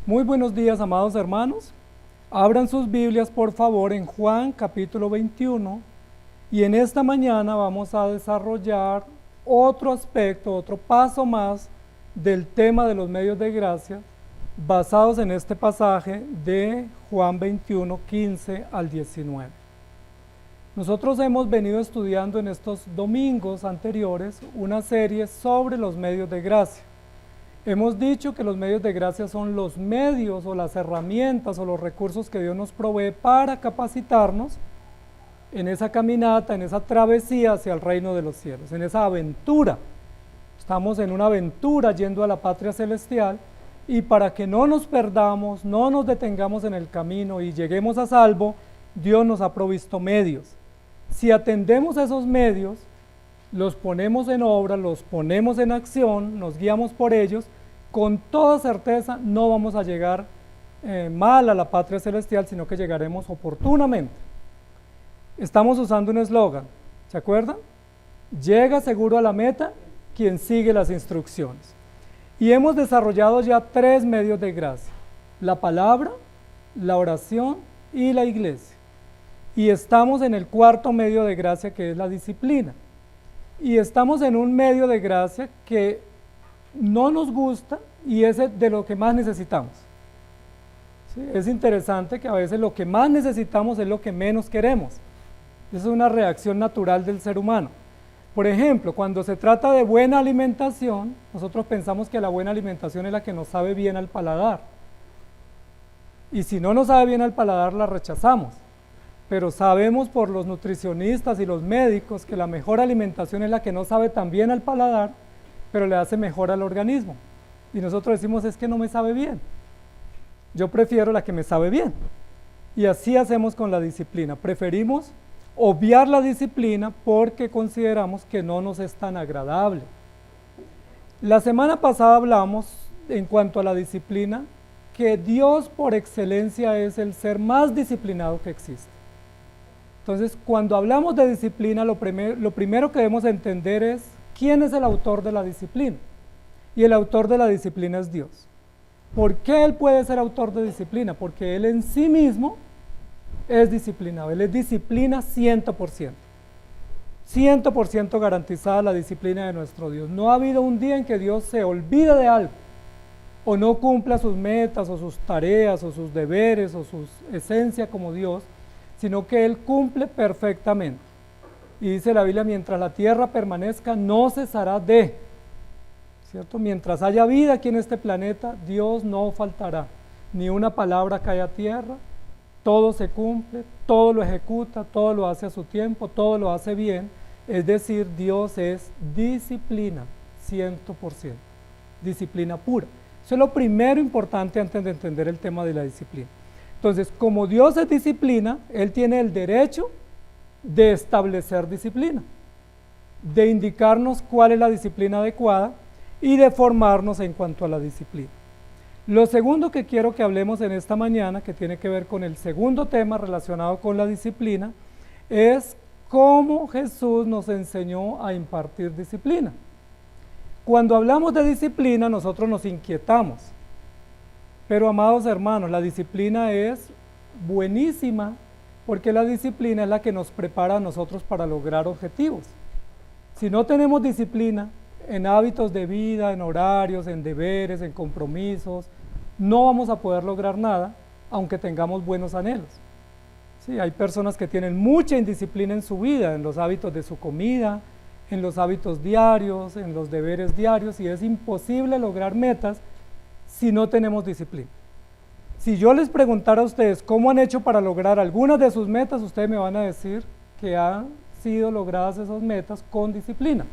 Muy buenos días, amados hermanos. Abran sus Biblias, por favor, en Juan capítulo 21, y en esta mañana vamos a desarrollar otro aspecto, otro paso más del tema de los medios de gracia, basados en este pasaje de Juan 21, 15 al 19. Nosotros hemos venido estudiando en estos domingos anteriores una serie sobre los medios de gracia. Hemos dicho que los medios de gracia son los medios o las herramientas o los recursos que Dios nos provee para capacitarnos en esa caminata, en esa travesía hacia el reino de los cielos, en esa aventura. Estamos en una aventura yendo a la patria celestial, y para que no nos perdamos, no nos detengamos en el camino y lleguemos a salvo, Dios nos ha provisto medios. Si atendemos a esos medios, los ponemos en obra, los ponemos en acción, nos guiamos por ellos, con toda certeza no vamos a llegar mal a la patria celestial, sino que llegaremos oportunamente. Estamos usando un eslogan, ¿se acuerdan? Llega seguro a la meta quien sigue las instrucciones. Y hemos desarrollado ya 3 medios de gracia: la palabra, la oración y la iglesia. Y estamos en el 4.º medio de gracia, que es la disciplina. Y estamos en un medio de gracia que no nos gusta y es de lo que más necesitamos. ¿Sí? Es interesante que a veces lo que más necesitamos es lo que menos queremos. Esa es una reacción natural del ser humano. Por ejemplo, cuando se trata de buena alimentación, nosotros pensamos que la buena alimentación es la que nos sabe bien al paladar. Y si no nos sabe bien al paladar, la rechazamos. Pero sabemos por los nutricionistas y los médicos que la mejor alimentación es la que no sabe tan bien al paladar, pero le hace mejor al organismo. Y nosotros decimos, es que no me sabe bien. Yo prefiero la que me sabe bien. Y así hacemos con la disciplina. Preferimos obviar la disciplina porque consideramos que no nos es tan agradable. La semana pasada hablamos, en cuanto a la disciplina, que Dios por excelencia es el ser más disciplinado que existe. Entonces, cuando hablamos de disciplina, lo primero que debemos entender es quién es el autor de la disciplina. Y el autor de la disciplina es Dios. ¿Por qué Él puede ser autor de disciplina? Porque Él en sí mismo es disciplinado. Él es disciplina 100%. 100% garantizada la disciplina de nuestro Dios. No ha habido un día en que Dios se olvide de algo, o no cumpla sus metas, o sus tareas, o sus deberes, o su esencia como Dios, sino que Él cumple perfectamente. Y dice la Biblia, mientras la tierra permanezca, no cesará de, ¿cierto? Mientras haya vida aquí en este planeta, Dios no faltará. Ni una palabra cae a tierra, todo se cumple, todo lo ejecuta, todo lo hace a su tiempo, todo lo hace bien. Es decir, Dios es disciplina, 100%, disciplina pura. Eso es lo primero importante antes de entender el tema de la disciplina. Entonces, como Dios es disciplina, Él tiene el derecho de establecer disciplina, de indicarnos cuál es la disciplina adecuada y de formarnos en cuanto a la disciplina. Lo segundo que quiero que hablemos en esta mañana, que tiene que ver con el segundo tema relacionado con la disciplina, es cómo Jesús nos enseñó a impartir disciplina. Cuando hablamos de disciplina, nosotros nos inquietamos. Pero, amados hermanos, la disciplina es buenísima, porque la disciplina es la que nos prepara a nosotros para lograr objetivos. Si no tenemos disciplina en hábitos de vida, en horarios, en deberes, en compromisos, no vamos a poder lograr nada, aunque tengamos buenos anhelos. Sí, hay personas que tienen mucha indisciplina en su vida, en los hábitos de su comida, en los hábitos diarios, en los deberes diarios, y es imposible lograr metas si no tenemos disciplina. Si yo les preguntara a ustedes cómo han hecho para lograr algunas de sus metas, ustedes me van a decir que han sido logradas esas metas con disciplina.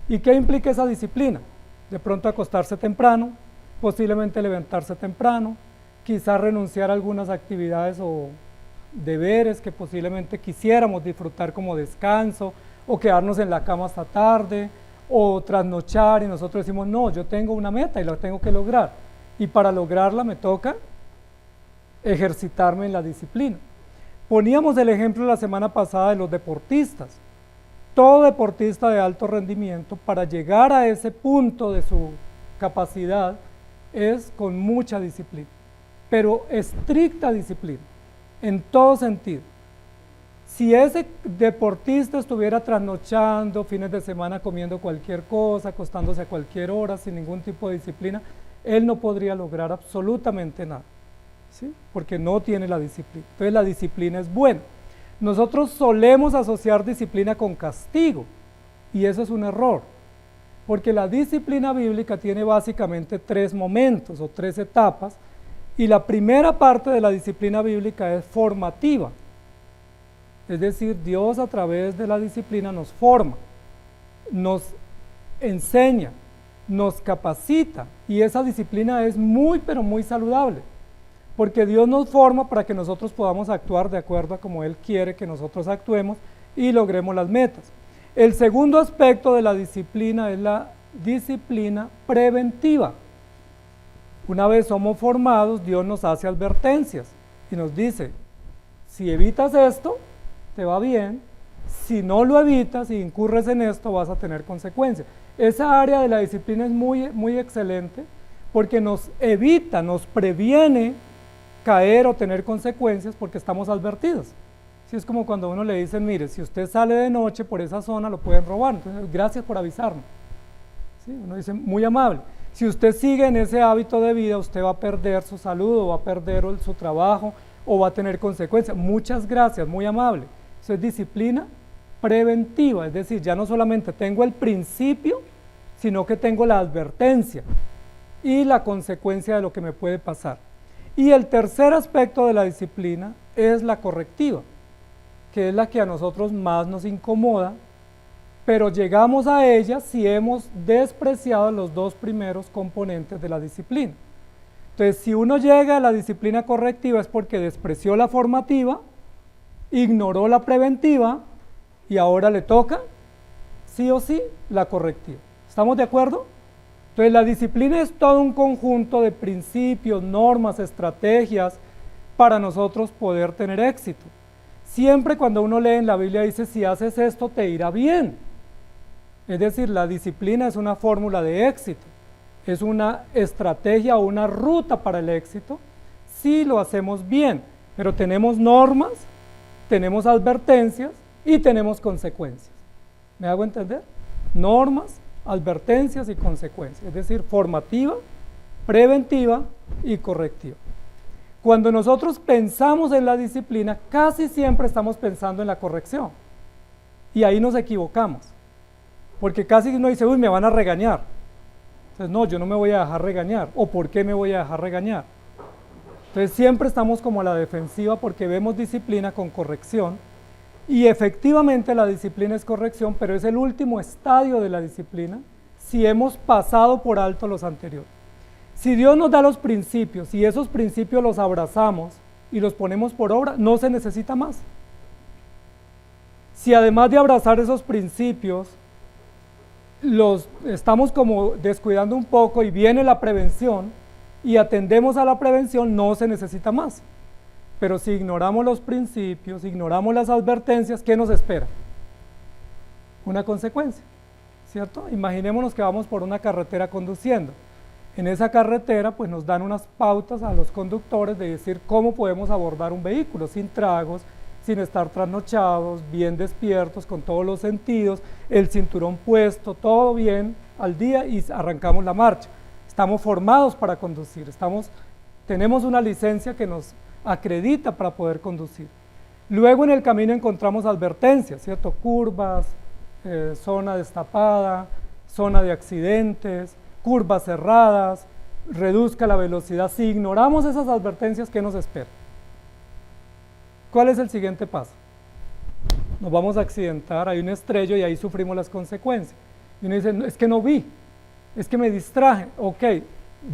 ¿Y qué implica esa disciplina? De pronto acostarse temprano, posiblemente levantarse temprano, quizás renunciar a algunas actividades o deberes que posiblemente quisiéramos disfrutar como descanso, o quedarnos en la cama hasta tarde, o trasnochar, y nosotros decimos, no, yo tengo una meta y la tengo que lograr, y para lograrla me toca ejercitarme en la disciplina. Poníamos el ejemplo la semana pasada de los deportistas. Todo deportista de alto rendimiento, para llegar a ese punto de su capacidad, es con mucha disciplina, pero estricta disciplina, en todo sentido. Si ese deportista estuviera trasnochando, fines de semana comiendo cualquier cosa, acostándose a cualquier hora, sin ningún tipo de disciplina, él no podría lograr absolutamente nada, ¿sí? Porque no tiene la disciplina. Entonces la disciplina es buena. Nosotros solemos asociar disciplina con castigo, y eso es un error, porque la disciplina bíblica tiene básicamente 3 momentos o 3 etapas, y la primera parte de la disciplina bíblica es formativa. Es decir, Dios a través de la disciplina nos forma, nos enseña, nos capacita, y esa disciplina es muy, pero muy saludable, porque Dios nos forma para que nosotros podamos actuar de acuerdo a como Él quiere que nosotros actuemos y logremos las metas. El segundo aspecto de la disciplina es la disciplina preventiva. Una vez somos formados, Dios nos hace advertencias y nos dice, si evitas esto, te va bien, si no lo evitas y incurres en esto, vas a tener consecuencias. Esa área de la disciplina es muy excelente porque nos evita, nos previene caer o tener consecuencias porque estamos advertidos. Sí, es como cuando a uno le dicen, mire, si usted sale de noche por esa zona lo pueden robar, entonces gracias por avisarme. ¿Sí? Uno dice, muy amable. Si usted sigue en ese hábito de vida, usted va a perder su salud o va a perder su trabajo o va a tener consecuencias. Muchas gracias, muy amable. Eso es disciplina preventiva, es decir, ya no solamente tengo el principio, sino que tengo la advertencia y la consecuencia de lo que me puede pasar. Y el tercer aspecto de la disciplina es la correctiva, que es la que a nosotros más nos incomoda, pero llegamos a ella si hemos despreciado los 2 primeros componentes de la disciplina. Entonces, si uno llega a la disciplina correctiva es porque despreció la formativa, ignoró la preventiva y ahora le toca, sí o sí, la correctiva. ¿Estamos de acuerdo? Entonces, la disciplina es todo un conjunto de principios, normas, estrategias para nosotros poder tener éxito. Siempre cuando uno lee en la Biblia dice, si haces esto te irá bien. Es decir, la disciplina es una fórmula de éxito, es una estrategia o una ruta para el éxito si lo hacemos bien, pero tenemos normas, tenemos advertencias y tenemos consecuencias. ¿Me hago entender? Normas, advertencias y consecuencias, es decir, formativa, preventiva y correctiva. Cuando nosotros pensamos en la disciplina, casi siempre estamos pensando en la corrección, y ahí nos equivocamos, porque casi uno dice, uy, me van a regañar. Entonces, no, yo no me voy a dejar regañar, o ¿por qué me voy a dejar regañar? Entonces, siempre estamos como a la defensiva porque vemos disciplina con corrección, y efectivamente la disciplina es corrección, pero es el último estadio de la disciplina si hemos pasado por alto los anteriores. Si Dios nos da los principios y esos principios los abrazamos y los ponemos por obra, no se necesita más. Si además de abrazar esos principios, los estamos como descuidando un poco y viene la prevención y atendemos a la prevención, no se necesita más. Pero si ignoramos los principios, ignoramos las advertencias, ¿qué nos espera? Una consecuencia, ¿cierto? Imaginémonos que vamos por una carretera conduciendo. En esa carretera pues nos dan unas pautas a los conductores de decir cómo podemos abordar un vehículo sin tragos, sin estar trasnochados, bien despiertos, con todos los sentidos, el cinturón puesto, todo bien al día y arrancamos la marcha. Estamos formados para conducir, tenemos una licencia que nos acredita para poder conducir. Luego en el camino encontramos advertencias, ¿cierto? Curvas, zona destapada, zona de accidentes, curvas cerradas, reduzca la velocidad. Si ignoramos esas advertencias, ¿qué nos espera? ¿Cuál es el siguiente paso? Nos vamos a accidentar, hay un estrello y ahí sufrimos las consecuencias. Y uno dice, es que no vi, es que me distraje. Ok,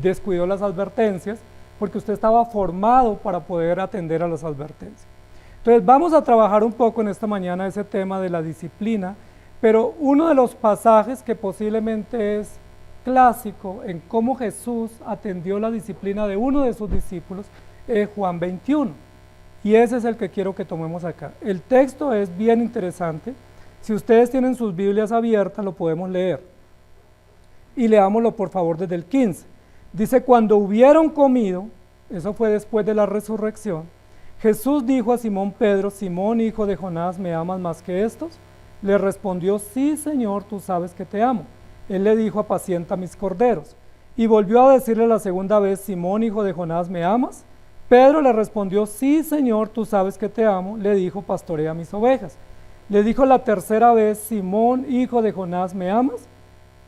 descuidó las advertencias porque usted estaba formado para poder atender a las advertencias. Entonces vamos a trabajar un poco en esta mañana ese tema de la disciplina, pero uno de los pasajes que posiblemente es clásico en cómo Jesús atendió la disciplina de uno de sus discípulos es Juan 21, y ese es el que quiero que tomemos acá. El texto es bien interesante, si ustedes tienen sus Biblias abiertas lo podemos leer, y leámoslo por favor desde el 15. Dice, cuando hubieron comido, eso fue después de la resurrección, Jesús dijo a Simón Pedro, Simón, hijo de Jonás, ¿me amas más que estos? Le respondió, sí, Señor, tú sabes que te amo. Él le dijo, apacienta mis corderos. Y volvió a decirle la segunda vez, Simón, hijo de Jonás, ¿me amas? Pedro le respondió, sí, Señor, tú sabes que te amo. Le dijo, pastorea mis ovejas. Le dijo la tercera vez, Simón, hijo de Jonás, ¿me amas?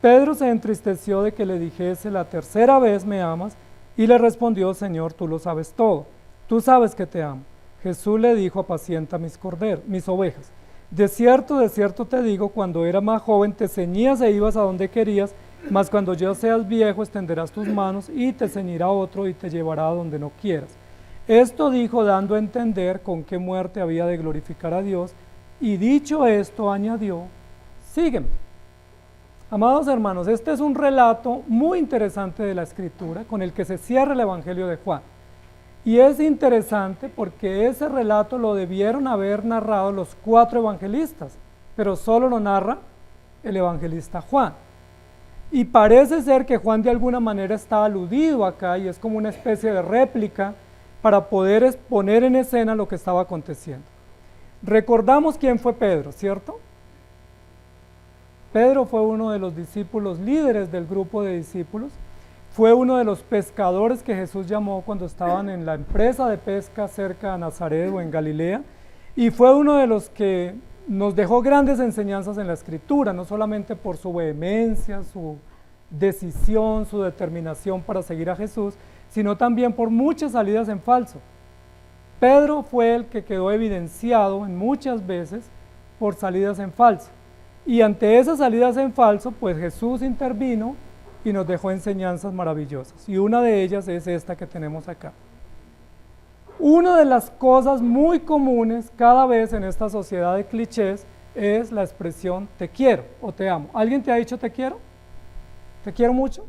Pedro se entristeció de que le dijese la tercera vez, ¿me amas? Y le respondió, Señor, tú lo sabes todo. Tú sabes que te amo. Jesús le dijo, apacienta mis corderos, mis ovejas. De cierto te digo, cuando eras más joven te ceñías e ibas a donde querías, mas cuando ya seas viejo extenderás tus manos y te ceñirá otro y te llevará a donde no quieras. Esto dijo dando a entender con qué muerte había de glorificar a Dios, y dicho esto añadió, sígueme. Amados hermanos, este es un relato muy interesante de la Escritura con el que se cierra el Evangelio de Juan. Y es interesante porque ese relato lo debieron haber narrado los 4 evangelistas, pero solo lo narra el evangelista Juan. Y parece ser que Juan de alguna manera está aludido acá y es como una especie de réplica para poder poner en escena lo que estaba aconteciendo. Recordamos quién fue Pedro, ¿cierto? Pedro fue uno de los discípulos líderes del grupo de discípulos. Fue uno de los pescadores que Jesús llamó cuando estaban en la empresa de pesca cerca de Nazaret o en Galilea, y fue uno de los que nos dejó grandes enseñanzas en la Escritura, no solamente por su vehemencia, su decisión, su determinación para seguir a Jesús, sino también por muchas salidas en falso. Pedro fue el que quedó evidenciado en muchas veces por salidas en falso, y ante esas salidas en falso, pues Jesús intervino y nos dejó enseñanzas maravillosas, y una de ellas es esta que tenemos acá. Una de las cosas muy comunes cada vez en esta sociedad de clichés es la expresión te quiero o te amo. ¿Alguien te ha dicho te quiero? ¿Te quiero mucho?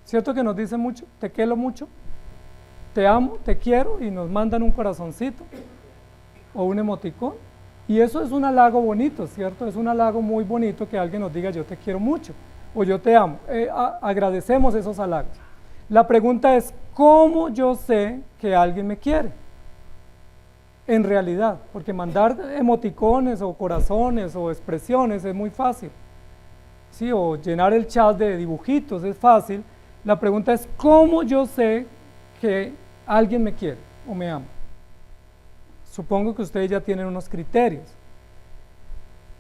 ¿Cierto que nos dicen mucho? ¿Te quiero mucho? ¿Te amo? ¿Te quiero? Y nos mandan un corazoncito o un emoticón. Y eso es un halago bonito, ¿cierto? Es un halago muy bonito que alguien nos diga yo te quiero mucho o yo te amo. Agradecemos esos halagos. La pregunta es, ¿cómo yo sé que alguien me quiere? En realidad, porque mandar emoticones o corazones o expresiones es muy fácil, ¿sí? O llenar el chat de dibujitos es fácil. La pregunta es, ¿cómo yo sé que alguien me quiere o me ama? Supongo que ustedes ya tienen unos criterios.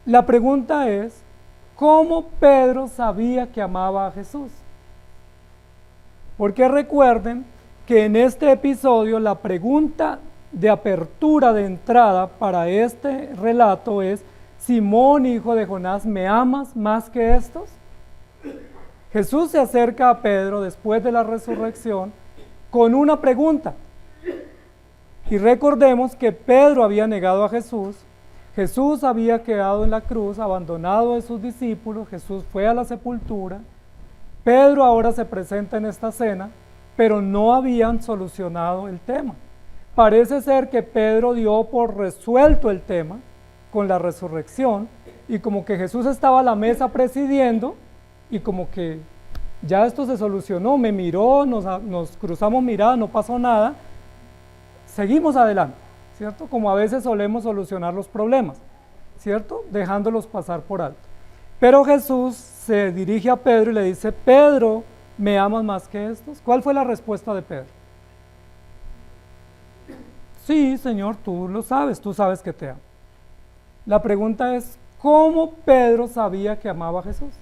La pregunta es, ¿cómo Pedro sabía que amaba a Jesús? Porque recuerden que en este episodio la pregunta de apertura, de entrada para este relato es, Simón, hijo de Jonás, ¿me amas más que estos? Jesús se acerca a Pedro después de la resurrección con una pregunta. Y recordemos que Pedro había negado a Jesús, Jesús había quedado en la cruz, abandonado de sus discípulos, Jesús fue a la sepultura, Pedro ahora se presenta en esta cena, pero no habían solucionado el tema. Parece ser que Pedro dio por resuelto el tema con la resurrección, y como que Jesús estaba a la mesa presidiendo, y como que ya esto se solucionó, me miró, nos cruzamos miradas, no pasó nada, seguimos adelante, ¿cierto? Como a veces solemos solucionar los problemas, ¿cierto? Dejándolos pasar por alto. Pero Jesús se dirige a Pedro y le dice, Pedro, ¿me amas más que estos? ¿Cuál fue la respuesta de Pedro? Sí, Señor, tú lo sabes, tú sabes que te amo. La pregunta es, ¿cómo Pedro sabía que amaba a Jesús?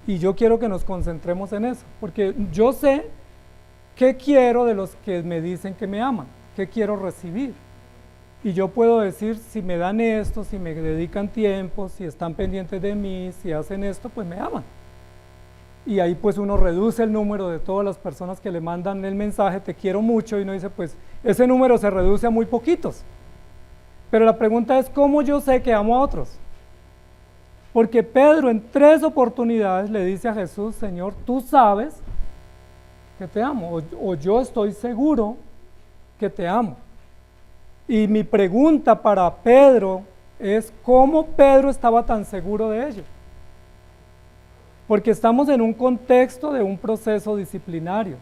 Y yo quiero que nos concentremos en eso, porque yo sé qué quiero de los que me dicen que me aman, qué quiero recibir. Y yo puedo decir, si me dan esto, si me dedican tiempo, si están pendientes de mí, si hacen esto, pues me aman. Y ahí pues uno reduce el número de todas las personas que le mandan el mensaje, te quiero mucho, y uno dice, pues ese número se reduce a muy poquitos. Pero la pregunta es, ¿cómo yo sé que amo a otros? Porque Pedro en 3 oportunidades le dice a Jesús, Señor, tú sabes que te amo, o yo estoy seguro que te amo. Y mi pregunta para Pedro es, ¿cómo Pedro estaba tan seguro de ello? Porque estamos en un contexto de un proceso disciplinario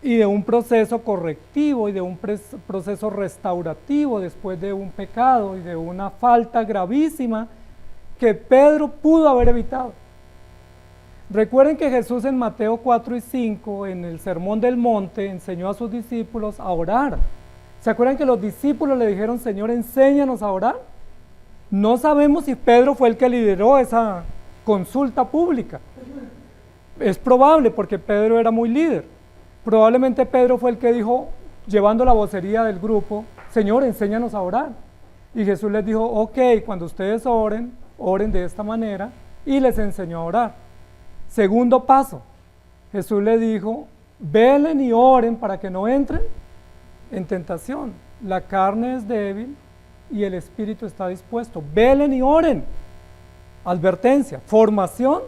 y de un proceso correctivo y de un proceso restaurativo después de un pecado y de una falta gravísima que Pedro pudo haber evitado. Recuerden que Jesús en Mateo 4 y 5, en el Sermón del Monte, enseñó a sus discípulos a orar. ¿Se acuerdan que los discípulos le dijeron, Señor, enséñanos a orar? No sabemos si Pedro fue el que lideró esa consulta pública. Es probable porque Pedro era muy líder. Probablemente Pedro fue el que dijo, llevando la vocería del grupo, Señor, enséñanos a orar. Y Jesús les dijo, ok, cuando ustedes oren, oren de esta manera, y les enseñó a orar. Segundo paso, Jesús les dijo, velen y oren para que no entren en tentación. La carne es débil y el espíritu está dispuesto. Velen y oren. Advertencia, formación,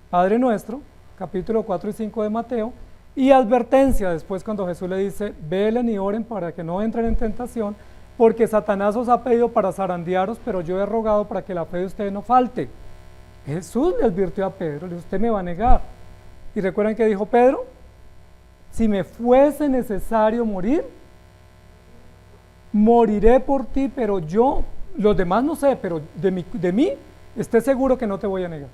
Padre Nuestro, capítulo 4 y 5 de Mateo, y advertencia después cuando Jesús le dice, velen y oren para que no entren en tentación, porque Satanás os ha pedido para zarandearos, pero yo he rogado para que la fe de ustedes no falte. Jesús le advirtió a Pedro, le dijo, usted me va a negar. Y recuerden que dijo Pedro, si me fuese necesario morir, moriré por ti, pero yo, los demás no sé, pero de mí, esté seguro que no te voy a negar.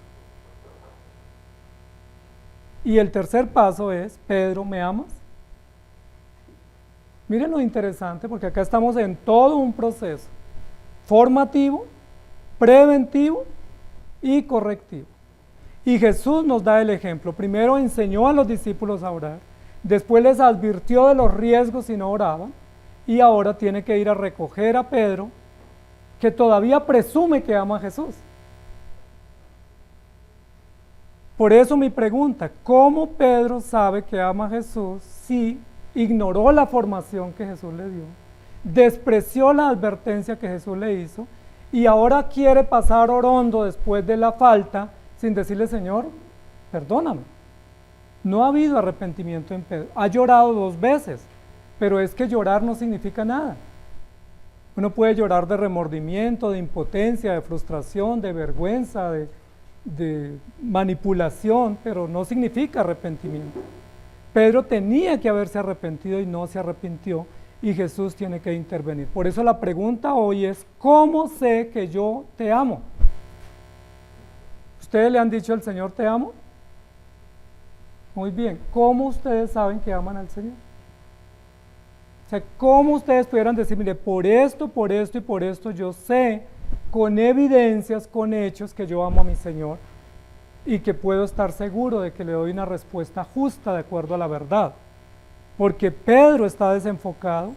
Y el tercer paso es, Pedro, ¿me amas? Miren lo interesante, porque acá estamos en todo un proceso formativo, preventivo y correctivo. Y Jesús nos da el ejemplo. Primero enseñó a los discípulos a orar, después les advirtió de los riesgos si no oraban, y ahora tiene que ir a recoger a Pedro, que todavía presume que ama a Jesús. Por eso mi pregunta, ¿cómo Pedro sabe que ama a Jesús si ignoró la formación que Jesús le dio, despreció la advertencia que Jesús le hizo y ahora quiere pasar orondo después de la falta sin decirle, Señor, perdóname? No ha habido arrepentimiento en Pedro. Ha llorado 2 veces, pero es que llorar no significa nada. Uno puede llorar de remordimiento, de impotencia, de frustración, de vergüenza, de manipulación, pero no significa arrepentimiento. Pedro tenía que haberse arrepentido y no se arrepintió, y Jesús tiene que intervenir. Por eso la pregunta hoy es, ¿cómo sé que yo te amo? ¿Ustedes le han dicho al Señor te amo? Muy bien, ¿cómo ustedes saben que aman al Señor? O sea, ¿cómo ustedes pudieran decir, mire, por esto y por esto yo sé con evidencias, con hechos que yo amo a mi Señor y que puedo estar seguro de que le doy una respuesta justa de acuerdo a la verdad? Porque Pedro está desenfocado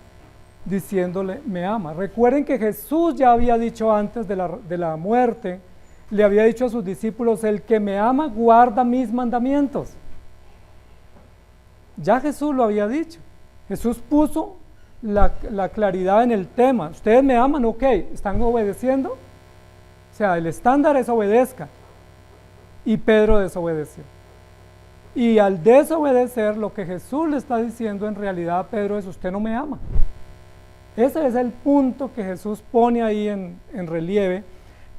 diciéndole, me ama. Recuerden que Jesús ya había dicho antes de la muerte, le había dicho a sus discípulos, el que me ama guarda mis mandamientos. Ya Jesús lo había dicho. Jesús puso la claridad en el tema. Ustedes me aman, ok, ¿están obedeciendo? O sea, el estándar es obedezca. Y Pedro desobedeció. Y al desobedecer, lo que Jesús le está diciendo en realidad a Pedro es, usted no me ama. Ese es el punto que Jesús pone ahí en relieve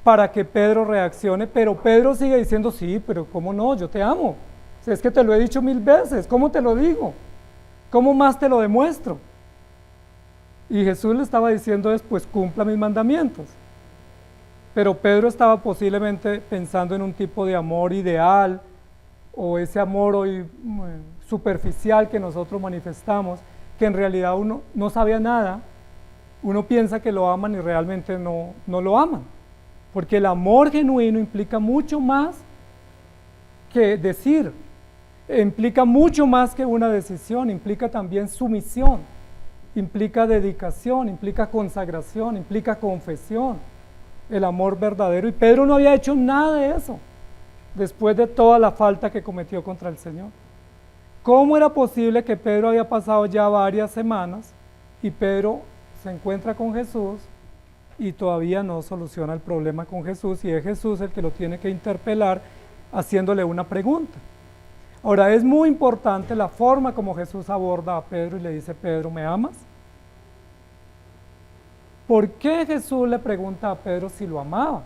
para que Pedro reaccione, pero Pedro sigue diciendo, sí, pero ¿cómo no? Yo te amo. Si es que te lo he dicho 1000 veces, ¿cómo te lo digo? ¿Cómo más te lo demuestro? Y Jesús le estaba diciendo pues cumpla mis mandamientos. Pero Pedro estaba posiblemente pensando en un tipo de amor ideal, o ese amor hoy superficial que nosotros manifestamos, que en realidad uno no sabía nada, uno piensa que lo aman y realmente no lo aman. Porque el amor genuino implica mucho más que decir, implica mucho más que una decisión, implica también sumisión, implica dedicación, implica consagración, implica confesión, el amor verdadero. Y Pedro no había hecho nada de eso, después de toda la falta que cometió contra el Señor. ¿Cómo era posible que Pedro había pasado ya varias semanas y Pedro se encuentra con Jesús y todavía no soluciona el problema con Jesús, y es Jesús el que lo tiene que interpelar haciéndole una pregunta? Ahora, es muy importante la forma como Jesús aborda a Pedro y le dice, Pedro, ¿me amas? ¿Por qué Jesús le pregunta a Pedro si lo amaba?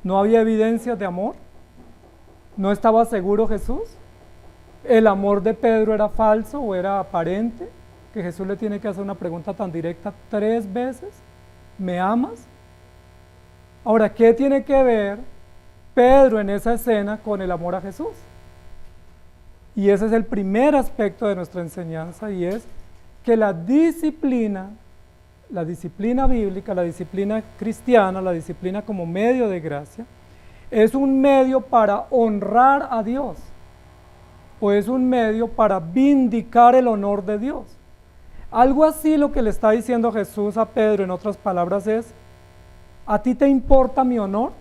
¿No había evidencias de amor? ¿No estaba seguro Jesús? ¿El amor de Pedro era falso o era aparente? Que Jesús le tiene que hacer una pregunta tan directa 3 veces. ¿Me amas? Ahora, ¿qué tiene que ver Pedro en esa escena con el amor a Jesús? Y ese es el primer aspecto de nuestra enseñanza, y es que la disciplina bíblica, la disciplina cristiana, la disciplina como medio de gracia, es un medio para honrar a Dios, o es un medio para vindicar el honor de Dios. Algo así lo que le está diciendo Jesús a Pedro, en otras palabras, es: ¿a ti te importa mi honor?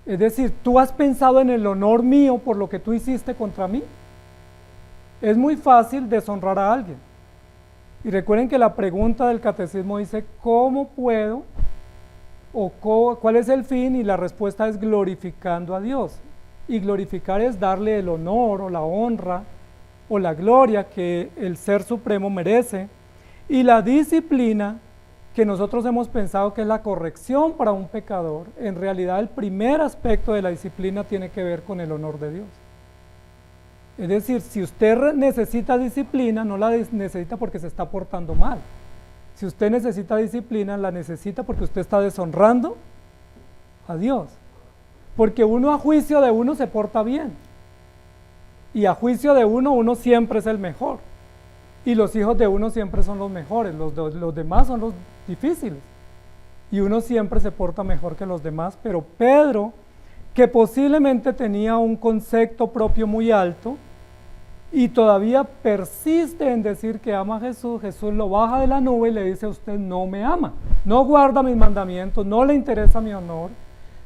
Es decir, ¿tú has pensado en el honor mío por lo que tú hiciste contra mí? Es muy fácil deshonrar a alguien. Y recuerden que la pregunta del catecismo dice: ¿cómo puedo? O ¿cuál es el fin? Y la respuesta es glorificando a Dios. Y glorificar es darle el honor o la honra o la gloria que el Ser Supremo merece. Y la disciplina, que nosotros hemos pensado que es la corrección para un pecador, en realidad el primer aspecto de la disciplina tiene que ver con el honor de Dios. Es decir, si usted necesita disciplina, no la necesita porque se está portando mal. Si usted necesita disciplina, la necesita porque usted está deshonrando a Dios. Porque uno, a juicio de uno, se porta bien. Y a juicio de uno, uno siempre es el mejor. Y los hijos de uno siempre son los mejores, los demás son los difíciles. Y uno siempre se porta mejor que los demás. Pero Pedro, que posiblemente tenía un concepto propio muy alto y todavía persiste en decir que ama a Jesús, Jesús lo baja de la nube y le dice: usted no me ama, no guarda mis mandamientos, no le interesa mi honor,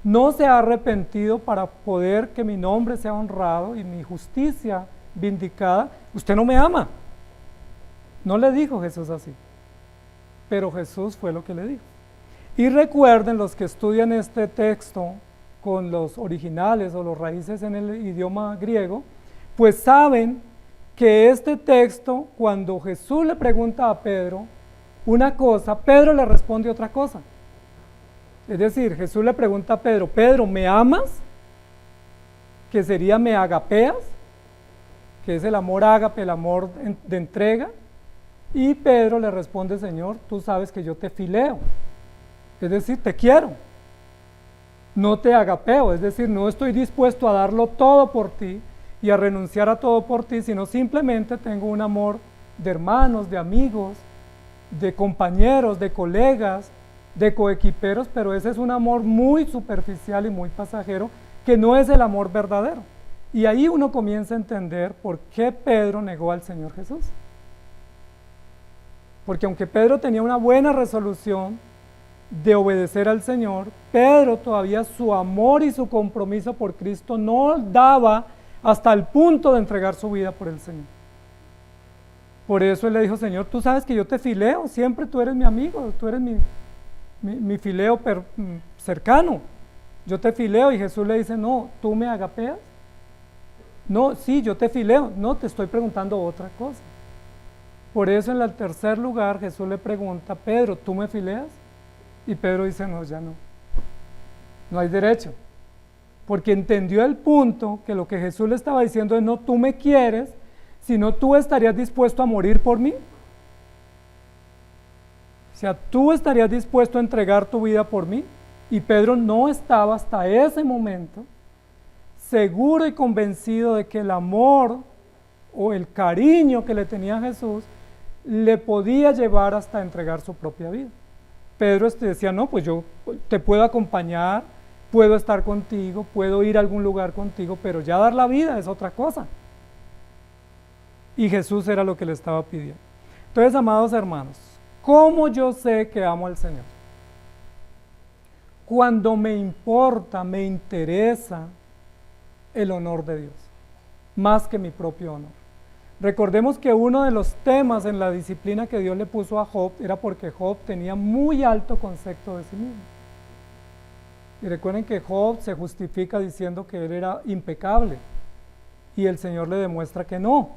no se ha arrepentido para poder que mi nombre sea honrado y mi justicia vindicada, usted no me ama. No le dijo Jesús así, pero Jesús fue lo que le dijo. Y recuerden, los que estudian este texto con los originales o los raíces en el idioma griego, pues saben que este texto, cuando Jesús le pregunta a Pedro una cosa, Pedro le responde otra cosa. Es decir, Jesús le pregunta a Pedro: Pedro, ¿me amas? Que sería me agapeas, que es el amor ágape, el amor de entrega. Y Pedro le responde: Señor, tú sabes que yo te fileo, es decir, te quiero, no te agapeo, es decir, no estoy dispuesto a darlo todo por ti y a renunciar a todo por ti, sino simplemente tengo un amor de hermanos, de amigos, de compañeros, de colegas, de coequiperos, pero ese es un amor muy superficial y muy pasajero, que no es el amor verdadero. Y ahí uno comienza a entender por qué Pedro negó al Señor Jesús. Porque aunque Pedro tenía una buena resolución de obedecer al Señor, Pedro todavía su amor y su compromiso por Cristo no daba hasta el punto de entregar su vida por el Señor. Por eso él le dijo: Señor, tú sabes que yo te fileo, siempre tú eres mi amigo, tú eres mi fileo cercano, yo te fileo. Y Jesús le dice: no, ¿tú me agapeas? No, sí, yo te fileo, no, te estoy preguntando otra cosa. Por eso en el tercer lugar Jesús le pregunta: Pedro, ¿tú me fileas? Y Pedro dice: no, ya no, no hay derecho, porque entendió el punto que lo que Jesús le estaba diciendo es: no, tú me quieres, sino tú estarías dispuesto a morir por mí. O sea, tú estarías dispuesto a entregar tu vida por mí. Y Pedro no estaba hasta ese momento seguro y convencido de que el amor o el cariño que le tenía a Jesús le podía llevar hasta entregar su propia vida. Pedro decía: no, pues yo te puedo acompañar, puedo estar contigo, puedo ir a algún lugar contigo, pero ya dar la vida es otra cosa. Y Jesús era lo que le estaba pidiendo. Entonces, amados hermanos, ¿cómo yo sé que amo al Señor? Cuando me importa, me interesa el honor de Dios, más que mi propio honor. Recordemos que uno de los temas en la disciplina que Dios le puso a Job era porque Job tenía muy alto concepto de sí mismo. Y recuerden que Job se justifica diciendo que él era impecable, y el Señor le demuestra que no.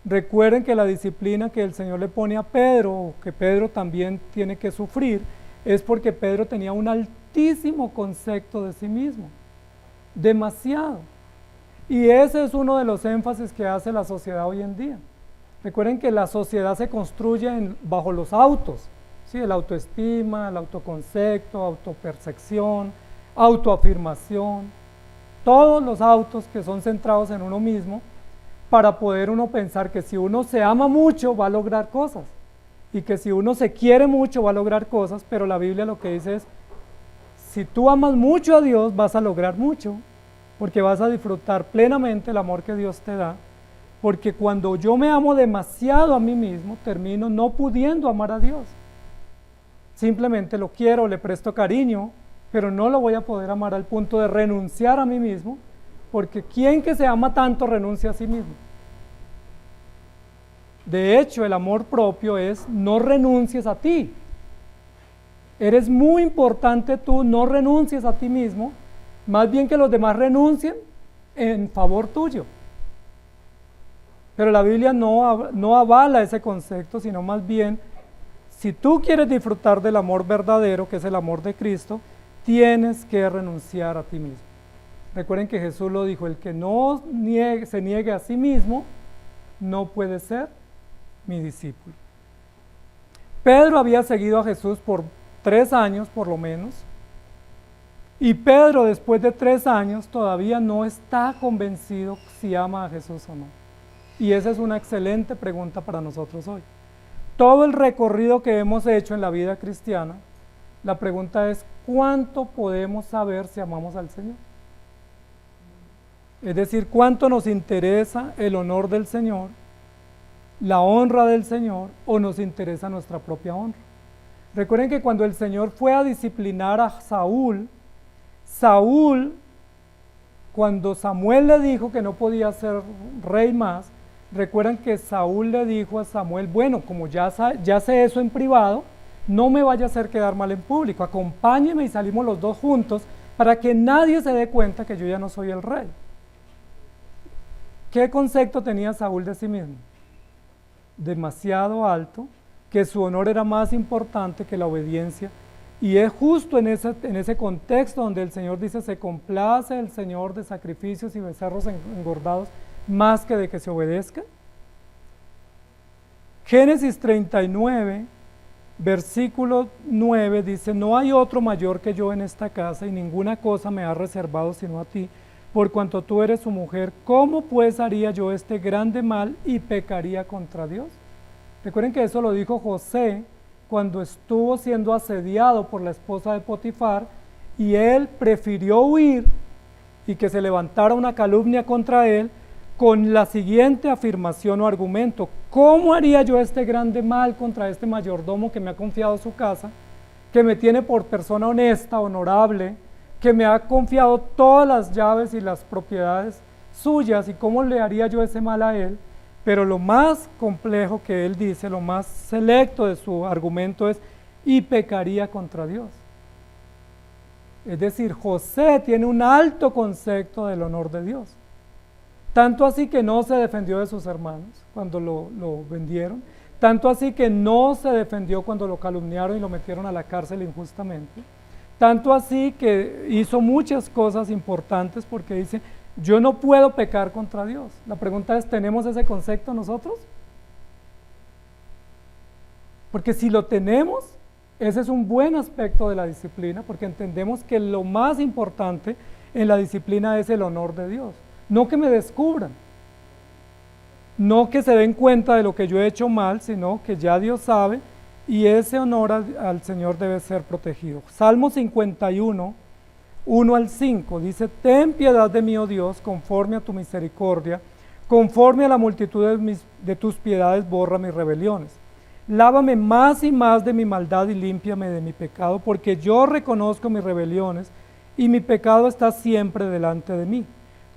Recuerden que la disciplina que el Señor le pone a Pedro, o que Pedro también tiene que sufrir, es porque Pedro tenía un altísimo concepto de sí mismo, demasiado. Y ese es uno de los énfasis que hace la sociedad hoy en día. Recuerden que la sociedad se construye bajo los autos, ¿sí? El autoestima, el autoconcepto, autopercepción, autoafirmación, todos los autos que son centrados en uno mismo, para poder uno pensar que si uno se ama mucho va a lograr cosas, y que si uno se quiere mucho va a lograr cosas, pero la Biblia lo que dice es, si tú amas mucho a Dios vas a lograr mucho, porque vas a disfrutar plenamente el amor que Dios te da, porque cuando yo me amo demasiado a mí mismo, termino no pudiendo amar a Dios. Simplemente lo quiero, le presto cariño, pero no lo voy a poder amar al punto de renunciar a mí mismo, porque ¿quién que se ama tanto renuncia a sí mismo? De hecho, el amor propio es no renuncies a ti. Eres muy importante tú, no renuncies a ti mismo, más bien que los demás renuncien en favor tuyo. Pero la Biblia no avala ese concepto, sino más bien, si tú quieres disfrutar del amor verdadero, que es el amor de Cristo, tienes que renunciar a ti mismo. Recuerden que Jesús lo dijo, el que no se niegue a sí mismo, no puede ser mi discípulo. Pedro había seguido a Jesús por 3 años por lo menos, y Pedro después de 3 años todavía no está convencido si ama a Jesús o no. Y esa es una excelente pregunta para nosotros hoy. Todo el recorrido que hemos hecho en la vida cristiana, la pregunta es, ¿cuánto podemos saber si amamos al Señor? Es decir, ¿cuánto nos interesa el honor del Señor, la honra del Señor, o nos interesa nuestra propia honra? Recuerden que cuando el Señor fue a disciplinar a Saúl, cuando Samuel le dijo que no podía ser rey más, recuerdan que Saúl le dijo a Samuel, bueno, como ya sé eso en privado, no me vaya a hacer quedar mal en público, acompáñeme y salimos los dos juntos para que nadie se dé cuenta que yo ya no soy el rey. ¿Qué concepto tenía Saúl de sí mismo? Demasiado alto, que su honor era más importante que la obediencia, y es justo en ese contexto donde el Señor dice, se complace el Señor de sacrificios y becerros engordados, más que de que se obedezca. Génesis 39, versículo 9 dice, no hay otro mayor que yo en esta casa y ninguna cosa me ha reservado sino a ti, por cuanto tú eres su mujer, ¿cómo pues haría yo este grande mal y pecaría contra Dios? Recuerden que eso lo dijo José cuando estuvo siendo asediado por la esposa de Potifar y él prefirió huir y que se levantara una calumnia contra él con la siguiente afirmación o argumento, ¿cómo haría yo este grande mal contra este mayordomo que me ha confiado su casa, que me tiene por persona honesta, honorable, que me ha confiado todas las llaves y las propiedades suyas, y cómo le haría yo ese mal a él? Pero lo más complejo que él dice, lo más selecto de su argumento es, y pecaría contra Dios. Es decir, José tiene un alto concepto del honor de Dios. Tanto así que no se defendió de sus hermanos cuando lo vendieron, tanto así que no se defendió cuando lo calumniaron y lo metieron a la cárcel injustamente, tanto así que hizo muchas cosas importantes porque dice, yo no puedo pecar contra Dios. La pregunta es, ¿tenemos ese concepto nosotros? Porque si lo tenemos, ese es un buen aspecto de la disciplina, porque entendemos que lo más importante en la disciplina es el honor de Dios. No que me descubran, no que se den cuenta de lo que yo he hecho mal, sino que ya Dios sabe y ese honor al Señor debe ser protegido. Salmo 51, 1 al 5, dice, ten piedad de mí, oh Dios, conforme a tu misericordia, conforme a la multitud de tus piedades, borra mis rebeliones. Lávame más y más de mi maldad y límpiame de mi pecado, porque yo reconozco mis rebeliones y mi pecado está siempre delante de mí.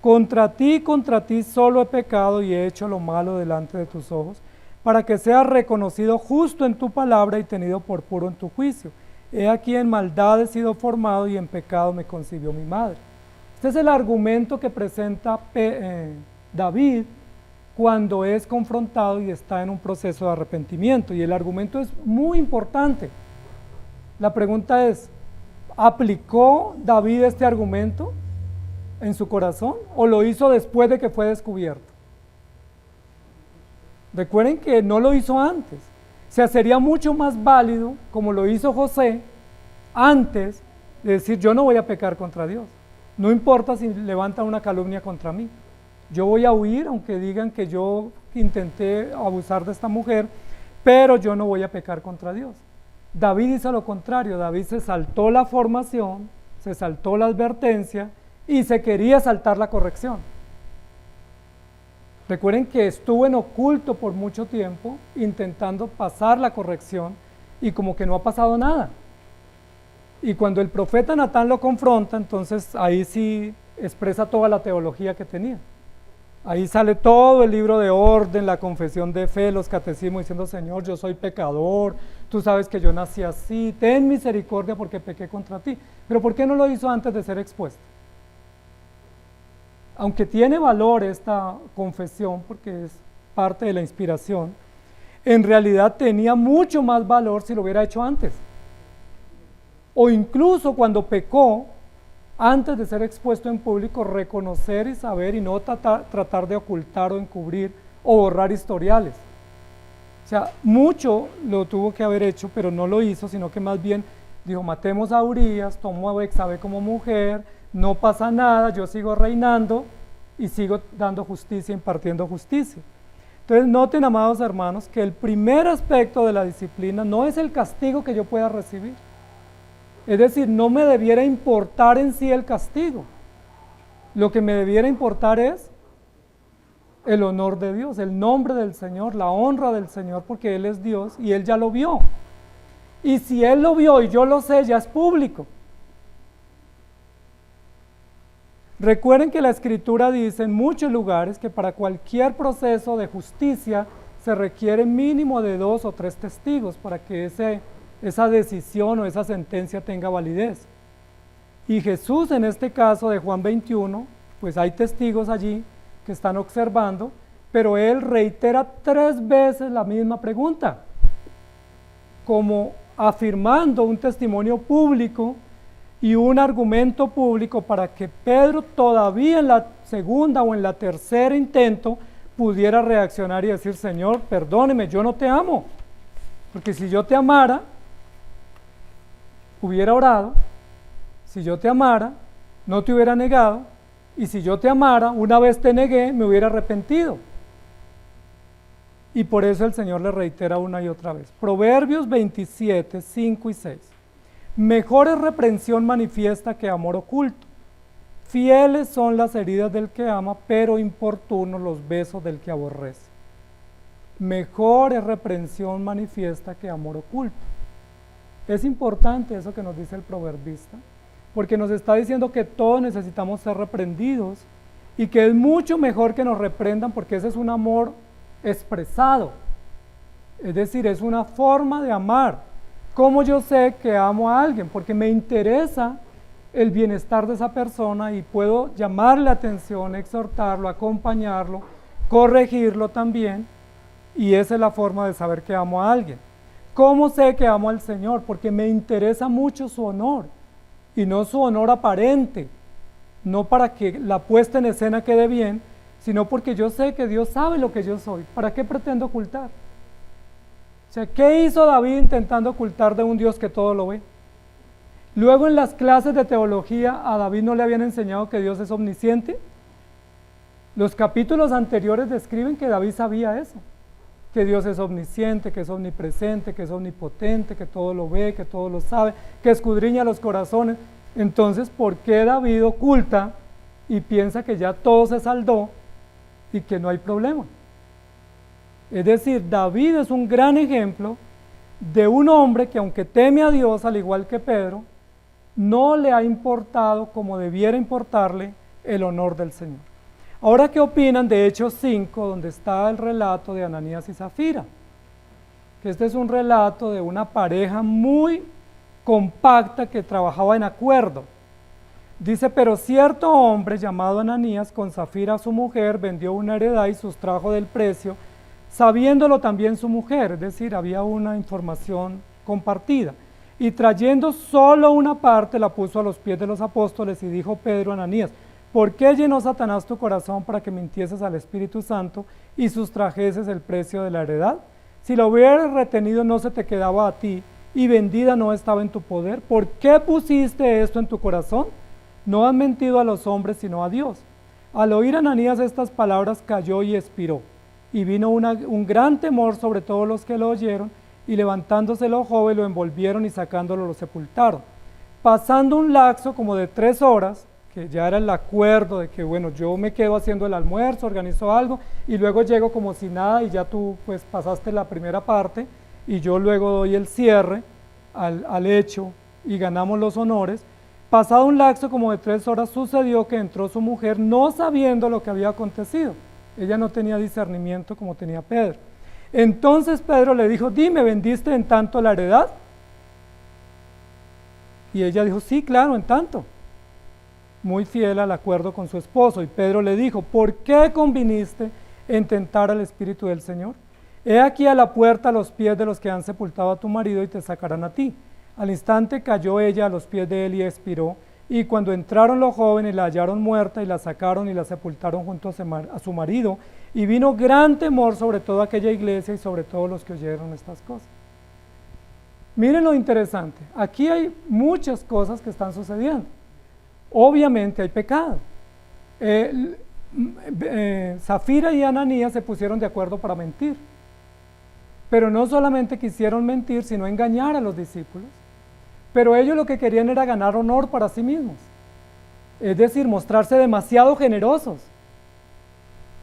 Contra ti solo he pecado y he hecho lo malo delante de tus ojos, para que seas reconocido justo en tu palabra y tenido por puro en tu juicio. He aquí en maldad he sido formado y en pecado me concibió mi madre. Este es el argumento que presenta David cuando es confrontado y está en un proceso de arrepentimiento, y el argumento es muy importante. La pregunta es, ¿Aplicó David este argumento en su corazón o lo hizo después de que fue descubierto? Recuerden que no lo hizo antes. O sea, sería mucho más válido, como lo hizo José, antes de decir, yo no voy a pecar contra Dios. No importa si levantan una calumnia contra mí. Yo voy a huir, aunque digan que yo intenté abusar de esta mujer, pero yo no voy a pecar contra Dios. David hizo lo contrario. David se saltó la formación, se saltó la advertencia y se quería saltar la corrección. Recuerden que estuvo en oculto por mucho tiempo intentando pasar la corrección y como que no ha pasado nada. Y cuando el profeta Natán lo confronta, entonces ahí sí expresa toda la teología que tenía. Ahí sale todo el libro de orden, la confesión de fe, los catecismos diciendo, Señor, yo soy pecador, tú sabes que yo nací así, ten misericordia porque pequé contra ti. Pero ¿por qué no lo hizo antes de ser expuesto? Aunque tiene valor esta confesión, porque es parte de la inspiración, en realidad tenía mucho más valor si lo hubiera hecho antes. O incluso cuando pecó, antes de ser expuesto en público, reconocer y saber y no tratar de ocultar o encubrir o borrar historiales. O sea, mucho lo tuvo que haber hecho, pero no lo hizo, sino que más bien dijo, matemos a Urías, tomó a Bexabe como mujer, no pasa nada, yo sigo reinando y sigo dando justicia, impartiendo justicia. Entonces noten, amados hermanos, que el primer aspecto de la disciplina no es el castigo que yo pueda recibir. Es decir, no me debiera importar en sí el castigo. Lo que me debiera importar es el honor de Dios, el nombre del Señor, la honra del Señor, porque Él es Dios y Él ya lo vio. Y si Él lo vio y yo lo sé, ya es público. Recuerden que la Escritura dice en muchos lugares que para cualquier proceso de justicia se requiere mínimo de 2 o 3 testigos para que esa decisión o esa sentencia tenga validez. Y Jesús en este caso de Juan 21, pues hay testigos allí que están observando, pero Él reitera 3 veces la misma pregunta, como afirmando un testimonio público y un argumento público para que Pedro todavía en la segunda o en la tercera intento pudiera reaccionar y decir, Señor, perdóneme, yo no te amo, porque si yo te amara, hubiera orado, si yo te amara, no te hubiera negado, y si yo te amara, una vez te negué, me hubiera arrepentido. Y por eso el Señor le reitera una y otra vez. Proverbios 27, 5 y 6. Mejor es reprensión manifiesta que amor oculto. Fieles son las heridas del que ama, pero importunos los besos del que aborrece. Mejor es reprensión manifiesta que amor oculto. Es importante eso que nos dice el proverbista, porque nos está diciendo que todos necesitamos ser reprendidos y que es mucho mejor que nos reprendan porque ese es un amor expresado, es decir, es una forma de amar. ¿Cómo yo sé que amo a alguien? Porque me interesa el bienestar de esa persona y puedo llamarle la atención, exhortarlo, acompañarlo, corregirlo también, y esa es la forma de saber que amo a alguien. ¿Cómo sé que amo al Señor? Porque me interesa mucho su honor, y no su honor aparente, no para que la puesta en escena quede bien, sino porque yo sé que Dios sabe lo que yo soy. ¿Para qué pretendo ocultar? O sea, ¿qué hizo David intentando ocultar de un Dios que todo lo ve? Luego en las clases de teología a David no le habían enseñado que Dios es omnisciente. Los capítulos anteriores describen que David sabía eso, que Dios es omnisciente, que es omnipresente, que es omnipotente, que todo lo ve, que todo lo sabe, que escudriña los corazones. Entonces, ¿por qué David oculta y piensa que ya todo se saldó y que no hay problema? Es decir, David es un gran ejemplo de un hombre que, aunque teme a Dios, al igual que Pedro, no le ha importado como debiera importarle el honor del Señor. Ahora, ¿qué opinan de Hechos 5, donde está el relato de Ananías y Zafira? Que este es un relato de una pareja muy compacta que trabajaba en acuerdo. Dice, pero cierto hombre llamado Ananías, con Zafira su mujer, vendió una heredad y sustrajo del precio, sabiéndolo también su mujer, es decir, había una información compartida. Y trayendo solo una parte, la puso a los pies de los apóstoles y dijo Pedro a Ananías: ¿por qué llenó Satanás tu corazón para que mintieses al Espíritu Santo y sustrajeses el precio de la heredad? Si lo hubieras retenido, no se te quedaba a ti, y vendida no estaba en tu poder. ¿Por qué pusiste esto en tu corazón? No has mentido a los hombres, sino a Dios. Al oír Ananías estas palabras, cayó y expiró. Y vino un gran temor sobre todos los que lo oyeron, y levantándose los jóvenes lo envolvieron y sacándolo lo sepultaron. Pasando un lapso como de 3 horas, que ya era el acuerdo de que, bueno, yo me quedo haciendo el almuerzo, organizo algo, y luego llego como si nada, y ya tú pues pasaste la primera parte, y yo luego doy el cierre al hecho, y ganamos los honores. Pasado un lapso como de 3 horas, sucedió que entró su mujer no sabiendo lo que había acontecido. Ella no tenía discernimiento como tenía Pedro. Entonces Pedro le dijo: dime, ¿vendiste en tanto la heredad? Y ella dijo: sí, claro, en tanto. Muy fiel al acuerdo con su esposo. Y Pedro le dijo: ¿por qué conviniste en tentar al Espíritu del Señor? He aquí a la puerta los pies de los que han sepultado a tu marido y te sacarán a ti. Al instante cayó ella a los pies de él y expiró. Y cuando entraron los jóvenes la hallaron muerta y la sacaron y la sepultaron junto a su marido. Y vino gran temor sobre toda aquella iglesia y sobre todos los que oyeron estas cosas. Miren lo interesante. Aquí hay muchas cosas que están sucediendo. Obviamente hay pecado. Zafira y Ananías se pusieron de acuerdo para mentir. Pero no solamente quisieron mentir, sino engañar a los discípulos. Pero ellos lo que querían era ganar honor para sí mismos. Es decir, mostrarse demasiado generosos.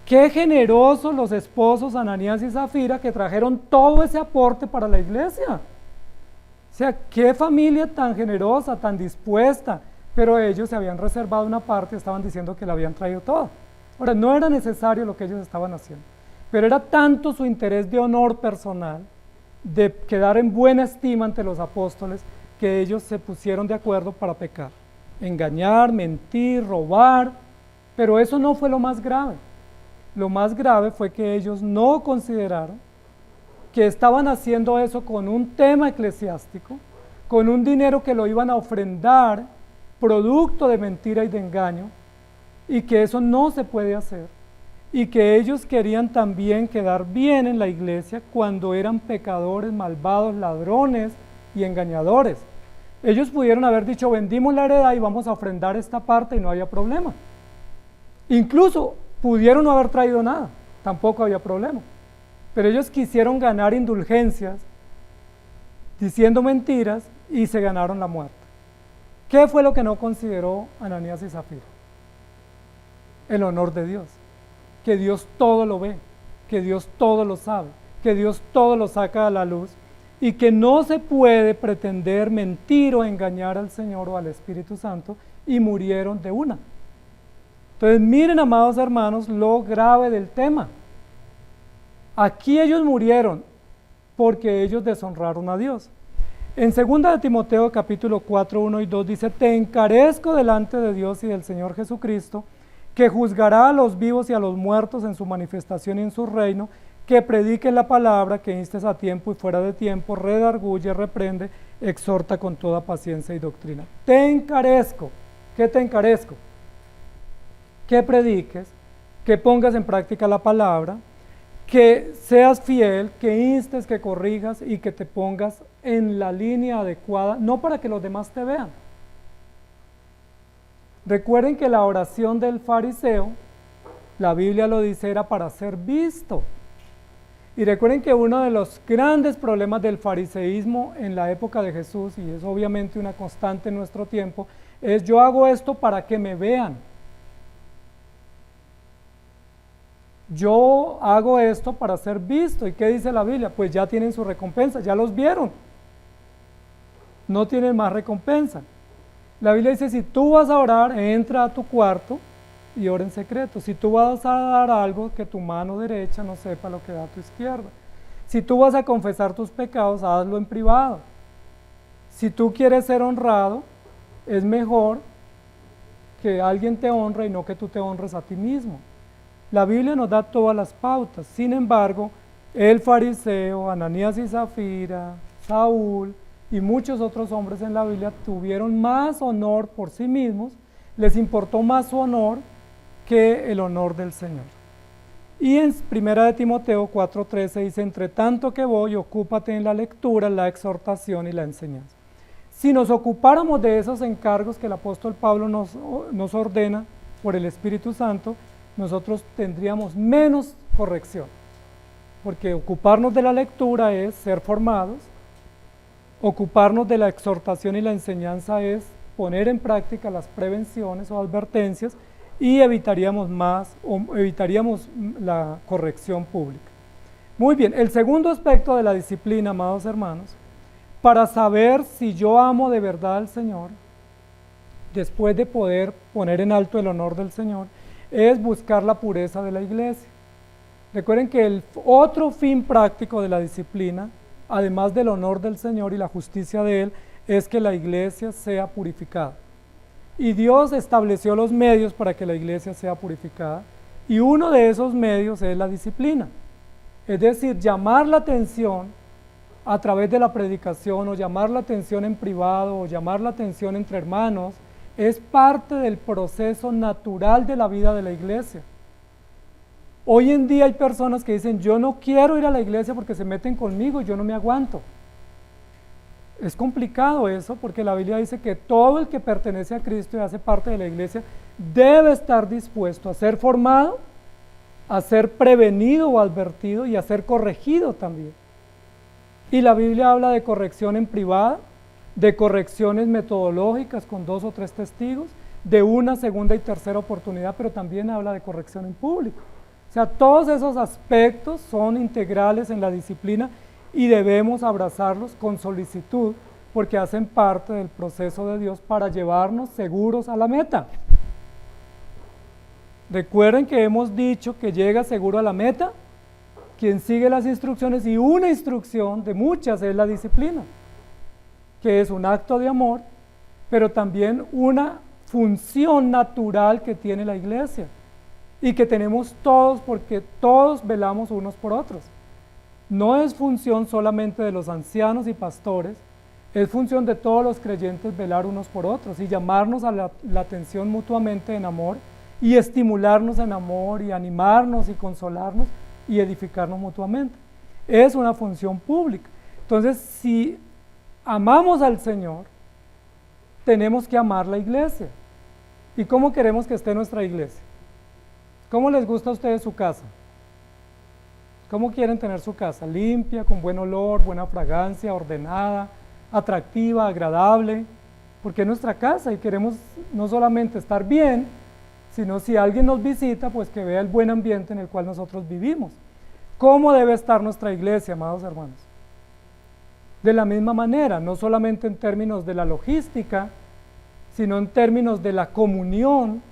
Qué generosos los esposos Ananías y Zafira, que trajeron todo ese aporte para la iglesia. O sea, qué familia tan generosa, tan dispuesta. Pero ellos se habían reservado una parte y estaban diciendo que la habían traído toda. Ahora, no era necesario lo que ellos estaban haciendo. Pero era tanto su interés de honor personal, de quedar en buena estima ante los apóstoles, que ellos se pusieron de acuerdo para pecar. Engañar, mentir, robar. Pero eso no fue lo más grave. Lo más grave fue que ellos no consideraron que estaban haciendo eso con un tema eclesiástico, con un dinero que lo iban a ofrendar, producto de mentira y de engaño, y que eso no se puede hacer, y que ellos querían también quedar bien en la iglesia cuando eran pecadores, malvados, ladrones y engañadores. Ellos pudieron haber dicho: vendimos la heredad y vamos a ofrendar esta parte, y no había problema. Incluso pudieron no haber traído nada, tampoco había problema. Pero ellos quisieron ganar indulgencias diciendo mentiras y se ganaron la muerte. ¿Qué fue lo que no consideró Ananías y Zafira? El honor de Dios. Que Dios todo lo ve, que Dios todo lo sabe, que Dios todo lo saca a la luz, y que no se puede pretender mentir o engañar al Señor o al Espíritu Santo, y murieron de una. Entonces miren, amados hermanos, lo grave del tema. Aquí ellos murieron porque ellos deshonraron a Dios. En 2 de Timoteo capítulo 4, 1 y 2 dice: te encarezco delante de Dios y del Señor Jesucristo, que juzgará a los vivos y a los muertos en su manifestación y en su reino, que prediques la palabra, que instes a tiempo y fuera de tiempo, redarguye, reprende, exhorta con toda paciencia y doctrina. Te encarezco. ¿Qué te encarezco? Que prediques, que pongas en práctica la palabra, que seas fiel, que instes, que corrijas y que te pongas en la línea adecuada, no para que los demás te vean. Recuerden que la oración del fariseo, la Biblia lo dice, era para ser visto. Y recuerden que uno de los grandes problemas del fariseísmo en la época de Jesús, y es obviamente una constante en nuestro tiempo, es: yo hago esto para que me vean. Yo hago esto para ser visto. ¿Y qué dice la Biblia? Pues ya tienen su recompensa, ya los vieron. No tienen más recompensa. La Biblia dice: si tú vas a orar, entra a tu cuarto y ora en secreto. Si tú vas a dar algo, que tu mano derecha no sepa lo que da tu izquierda. Si tú vas a confesar tus pecados, hazlo en privado. Si tú quieres ser honrado, es mejor que alguien te honre y no que tú te honres a ti mismo. La Biblia nos da todas las pautas. Sin embargo, el fariseo, Ananías y Zafira, Saúl, y muchos otros hombres en la Biblia tuvieron más honor por sí mismos, les importó más su honor que el honor del Señor. Y en 1 de Timoteo 4:13 dice, entre tanto que voy, ocúpate en la lectura, la exhortación y la enseñanza. Si nos ocupáramos de esos encargos que el apóstol Pablo nos ordena por el Espíritu Santo, nosotros tendríamos menos corrección, porque ocuparnos de la lectura es ser formados, ocuparnos de la exhortación y la enseñanza es poner en práctica las prevenciones o advertencias y evitaríamos la corrección pública. Muy bien, el segundo aspecto de la disciplina, amados hermanos, para saber si yo amo de verdad al Señor, después de poder poner en alto el honor del Señor, es buscar la pureza de la iglesia. Recuerden que el otro fin práctico de la disciplina, además del honor del Señor y la justicia de Él, es que la iglesia sea purificada. Y Dios estableció los medios para que la iglesia sea purificada, y uno de esos medios es la disciplina. Es decir, llamar la atención a través de la predicación, o llamar la atención en privado, o llamar la atención entre hermanos, es parte del proceso natural de la vida de la iglesia. Hoy en día hay personas que dicen, yo no quiero ir a la iglesia porque se meten conmigo y yo no me aguanto. Es complicado eso, porque la Biblia dice que todo el que pertenece a Cristo y hace parte de la iglesia debe estar dispuesto a ser formado, a ser prevenido o advertido y a ser corregido también. Y la Biblia habla de corrección en privada, de correcciones metodológicas con 2 o 3 testigos, de una segunda y tercera oportunidad, pero también habla de corrección en público. O sea, todos esos aspectos son integrales en la disciplina y debemos abrazarlos con solicitud porque hacen parte del proceso de Dios para llevarnos seguros a la meta. Recuerden que hemos dicho que llega seguro a la meta quien sigue las instrucciones, y una instrucción de muchas es la disciplina, que es un acto de amor, pero también una función natural que tiene la iglesia y que tenemos todos porque todos velamos unos por otros. No es función solamente de los ancianos y pastores, es función de todos los creyentes velar unos por otros y llamarnos a la atención mutuamente en amor y estimularnos en amor y animarnos y consolarnos y edificarnos mutuamente. Es una función pública. Entonces, si amamos al Señor, tenemos que amar la iglesia. ¿Y cómo queremos que esté nuestra iglesia? ¿Cómo les gusta a ustedes su casa? ¿Cómo quieren tener su casa? Limpia, con buen olor, buena fragancia, ordenada, atractiva, agradable, porque es nuestra casa y queremos no solamente estar bien, sino si alguien nos visita, pues que vea el buen ambiente en el cual nosotros vivimos. ¿Cómo debe estar nuestra iglesia, amados hermanos? De la misma manera, no solamente en términos de la logística, sino en términos de la comunión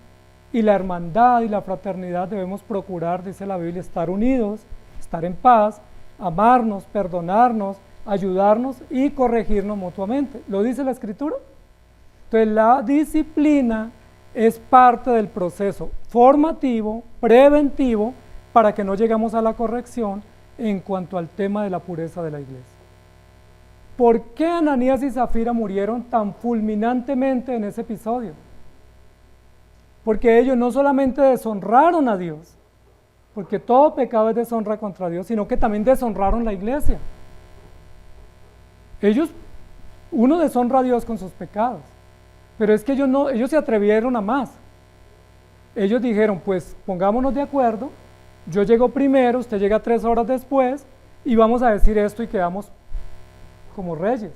y la hermandad y la fraternidad. Debemos procurar, dice la Biblia, estar unidos, estar en paz, amarnos, perdonarnos, ayudarnos y corregirnos mutuamente. ¿Lo dice la Escritura? Entonces la disciplina es parte del proceso formativo, preventivo, para que no lleguemos a la corrección en cuanto al tema de la pureza de la iglesia. ¿Por qué Ananías y Zafira murieron tan fulminantemente en ese episodio? Porque ellos no solamente deshonraron a Dios, porque todo pecado es deshonra contra Dios, sino que también deshonraron la iglesia. Uno deshonra a Dios con sus pecados, pero es que ellos se atrevieron a más. Ellos dijeron, pues pongámonos de acuerdo, yo llego primero, usted llega 3 horas después, y vamos a decir esto y quedamos como reyes,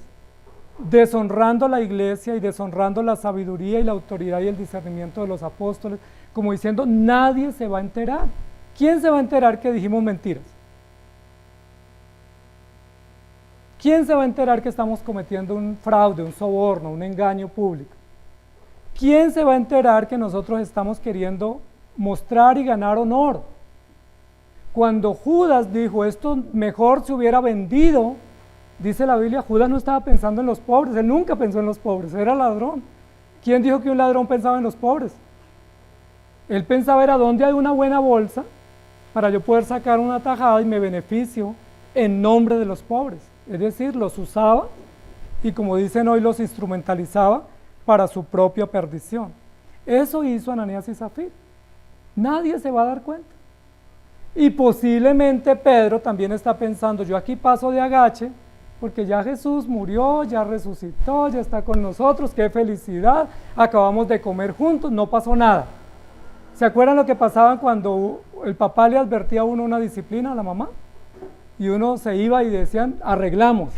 deshonrando la iglesia y deshonrando la sabiduría y la autoridad y el discernimiento de los apóstoles, como diciendo, nadie se va a enterar. ¿Quién se va a enterar que dijimos mentiras? ¿Quién se va a enterar que estamos cometiendo un fraude, un soborno, un engaño público? ¿Quién se va a enterar que nosotros estamos queriendo mostrar y ganar honor? Cuando Judas dijo, esto mejor se hubiera vendido, dice la Biblia, Judas no estaba pensando en los pobres, él nunca pensó en los pobres, era ladrón. ¿Quién dijo que un ladrón pensaba en los pobres? Él pensaba era dónde hay una buena bolsa para yo poder sacar una tajada y me beneficio en nombre de los pobres. Es decir, los usaba y como dicen hoy, los instrumentalizaba para su propia perdición. Eso hizo Ananías y Zafira. Nadie se va a dar cuenta. Y posiblemente Pedro también está pensando, yo aquí paso de agache, porque ya Jesús murió, ya resucitó, ya está con nosotros, qué felicidad, acabamos de comer juntos, no pasó nada. ¿Se acuerdan lo que pasaba cuando el papá le advertía a uno una disciplina a la mamá? Y uno se iba y decían, arreglamos.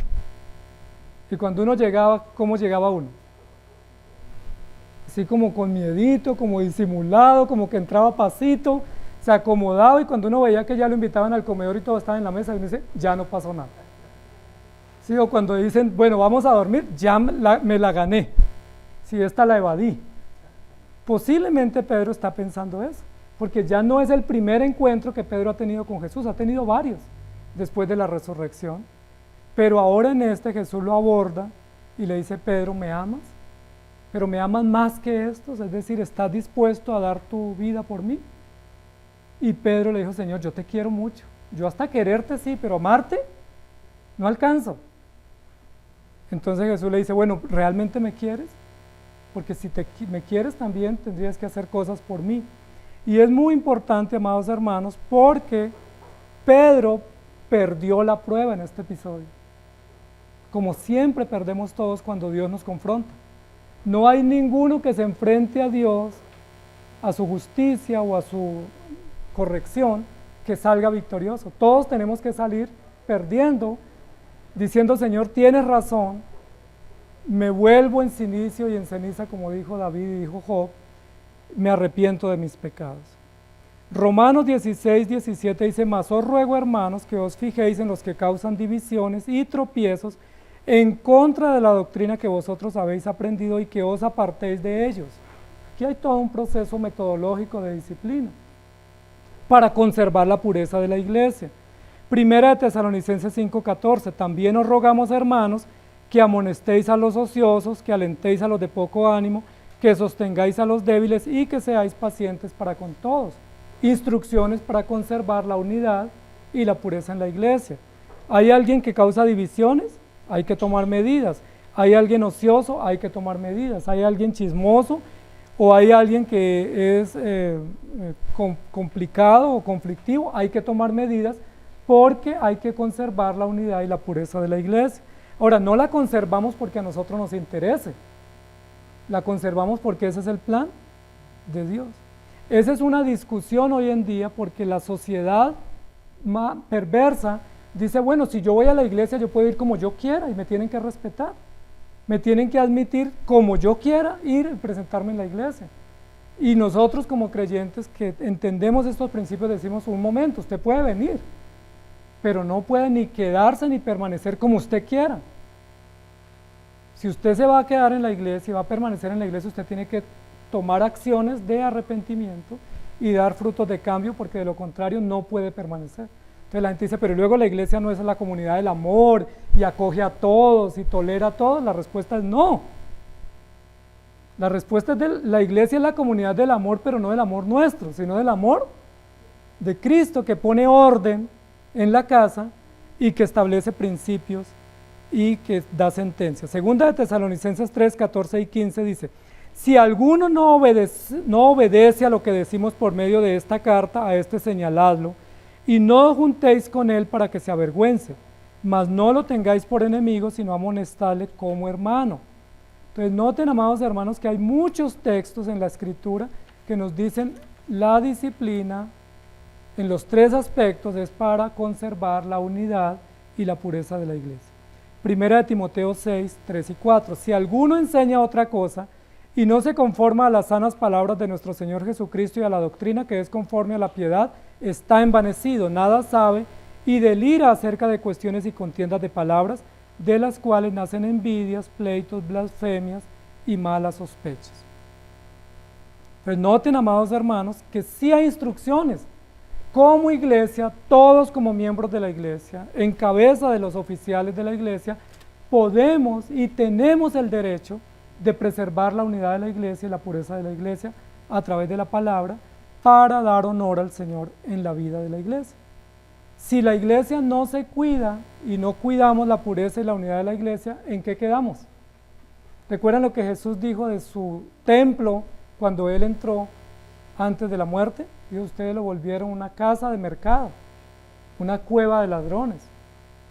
Y cuando uno llegaba, ¿cómo llegaba uno? Así como con miedito, como disimulado, como que entraba pasito, se acomodaba, y cuando uno veía que ya lo invitaban al comedor y todo estaba en la mesa, uno dice, ya no pasó nada. Sí, o cuando dicen, bueno, vamos a dormir, ya me la gané. Si esta la evadí. Posiblemente Pedro está pensando eso, porque ya no es el primer encuentro que Pedro ha tenido con Jesús, ha tenido varios después de la resurrección, pero ahora en este Jesús lo aborda y le dice, Pedro, ¿me amas? Pero ¿me amas más que estos? Es decir, ¿estás dispuesto a dar tu vida por mí? Y Pedro le dijo, Señor, yo te quiero mucho, yo hasta quererte sí, pero amarte no alcanzo. Entonces Jesús le dice, bueno, ¿realmente me quieres? Porque si me quieres también tendrías que hacer cosas por mí. Y es muy importante, amados hermanos, porque Pedro perdió la prueba en este episodio. Como siempre perdemos todos cuando Dios nos confronta. No hay ninguno que se enfrente a Dios, a su justicia o a su corrección, que salga victorioso. Todos tenemos que salir perdiendo, diciendo, Señor, tienes razón, me vuelvo en silicio y en ceniza, como dijo David y dijo Job, me arrepiento de mis pecados. Romanos 16, 17 dice, mas os ruego, hermanos, que os fijéis en los que causan divisiones y tropiezos en contra de la doctrina que vosotros habéis aprendido y que os apartéis de ellos. Aquí hay todo un proceso metodológico de disciplina para conservar la pureza de la iglesia. Primera de Tesalonicenses 5:14, también os rogamos, hermanos, que amonestéis a los ociosos, que alentéis a los de poco ánimo, que sostengáis a los débiles y que seáis pacientes para con todos. Instrucciones para conservar la unidad y la pureza en la iglesia. ¿Hay alguien que causa divisiones? Hay que tomar medidas. ¿Hay alguien ocioso? Hay que tomar medidas. ¿Hay alguien chismoso? ¿O hay alguien que es complicado o conflictivo? Hay que tomar medidas porque hay que conservar la unidad y la pureza de la iglesia. Ahora, no la conservamos porque a nosotros nos interese, la conservamos porque ese es el plan de Dios. Esa es una discusión hoy en día porque la sociedad perversa dice, bueno, si yo voy a la iglesia yo puedo ir como yo quiera y me tienen que respetar, me tienen que admitir como yo quiera ir y presentarme en la iglesia. Y nosotros como creyentes que entendemos estos principios decimos, un momento, usted puede venir, pero no puede ni quedarse ni permanecer como usted quiera. Si usted se va a quedar en la iglesia y va a permanecer en la iglesia, usted tiene que tomar acciones de arrepentimiento y dar frutos de cambio, porque de lo contrario no puede permanecer. Entonces la gente dice, pero luego la iglesia no es la comunidad del amor y acoge a todos y tolera a todos. La respuesta es no. La respuesta es la iglesia es la comunidad del amor, pero no del amor nuestro, sino del amor de Cristo, que pone orden en la casa y que establece principios y que da sentencias. Segunda de Tesalonicenses 3, 14 y 15 dice, si alguno no obedece a lo que decimos por medio de esta carta, a este señaladlo, y no juntéis con él para que se avergüence, mas no lo tengáis por enemigo, sino amonestadle como hermano. Entonces noten, amados hermanos, que hay muchos textos en la Escritura que nos dicen la disciplina en los tres aspectos es para conservar la unidad y la pureza de la iglesia. Primera de Timoteo 6, 3 y 4. Si alguno enseña otra cosa y no se conforma a las sanas palabras de nuestro Señor Jesucristo y a la doctrina que es conforme a la piedad, está envanecido, nada sabe y delira acerca de cuestiones y contiendas de palabras, de las cuales nacen envidias, pleitos, blasfemias y malas sospechas. Pues noten, amados hermanos, que sí hay instrucciones. Como iglesia, todos como miembros de la iglesia, en cabeza de los oficiales de la iglesia, podemos y tenemos el derecho de preservar la unidad de la iglesia y la pureza de la iglesia a través de la palabra para dar honor al Señor en la vida de la iglesia. Si la iglesia no se cuida y no cuidamos la pureza y la unidad de la iglesia, ¿en qué quedamos? ¿Recuerdan lo que Jesús dijo de su templo cuando Él entró antes de la muerte? Dijo, ustedes lo volvieron una casa de mercado, una cueva de ladrones.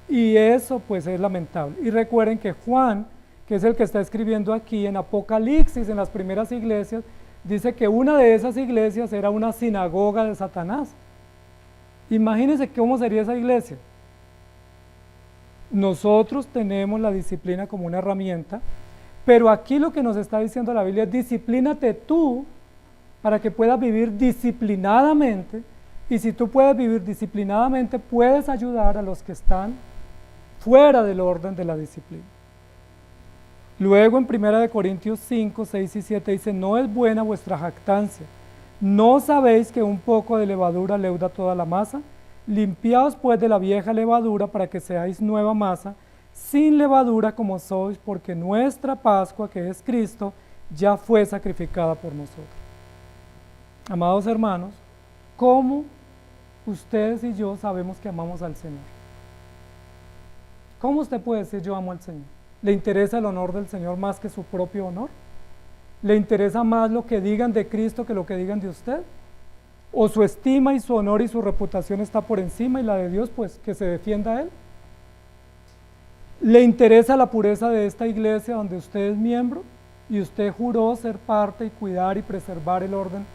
Y eso pues es lamentable. Y recuerden que Juan, que es el que está escribiendo aquí en Apocalipsis, en las primeras iglesias, dice que una de esas iglesias era una sinagoga de Satanás. Imagínense cómo sería esa iglesia. Nosotros tenemos la disciplina como una herramienta, pero aquí lo que nos está diciendo la Biblia es disciplínate tú para que puedas vivir disciplinadamente, y si tú puedes vivir disciplinadamente, puedes ayudar a los que están fuera del orden de la disciplina. Luego en 1 Corintios 5, 6 y 7 dice, no es buena vuestra jactancia. ¿No sabéis que un poco de levadura leuda toda la masa? Limpiaos pues de la vieja levadura para que seáis nueva masa, sin levadura como sois, porque nuestra Pascua, que es Cristo, ya fue sacrificada por nosotros. Amados hermanos, ¿cómo ustedes y yo sabemos que amamos al Señor? ¿Cómo usted puede decir yo amo al Señor? ¿Le interesa el honor del Señor más que su propio honor? ¿Le interesa más lo que digan de Cristo que lo que digan de usted? ¿O su estima y su honor y su reputación está por encima y la de Dios, pues que se defienda a Él? ¿Le interesa la pureza de esta iglesia donde usted es miembro y usted juró ser parte y cuidar y preservar el orden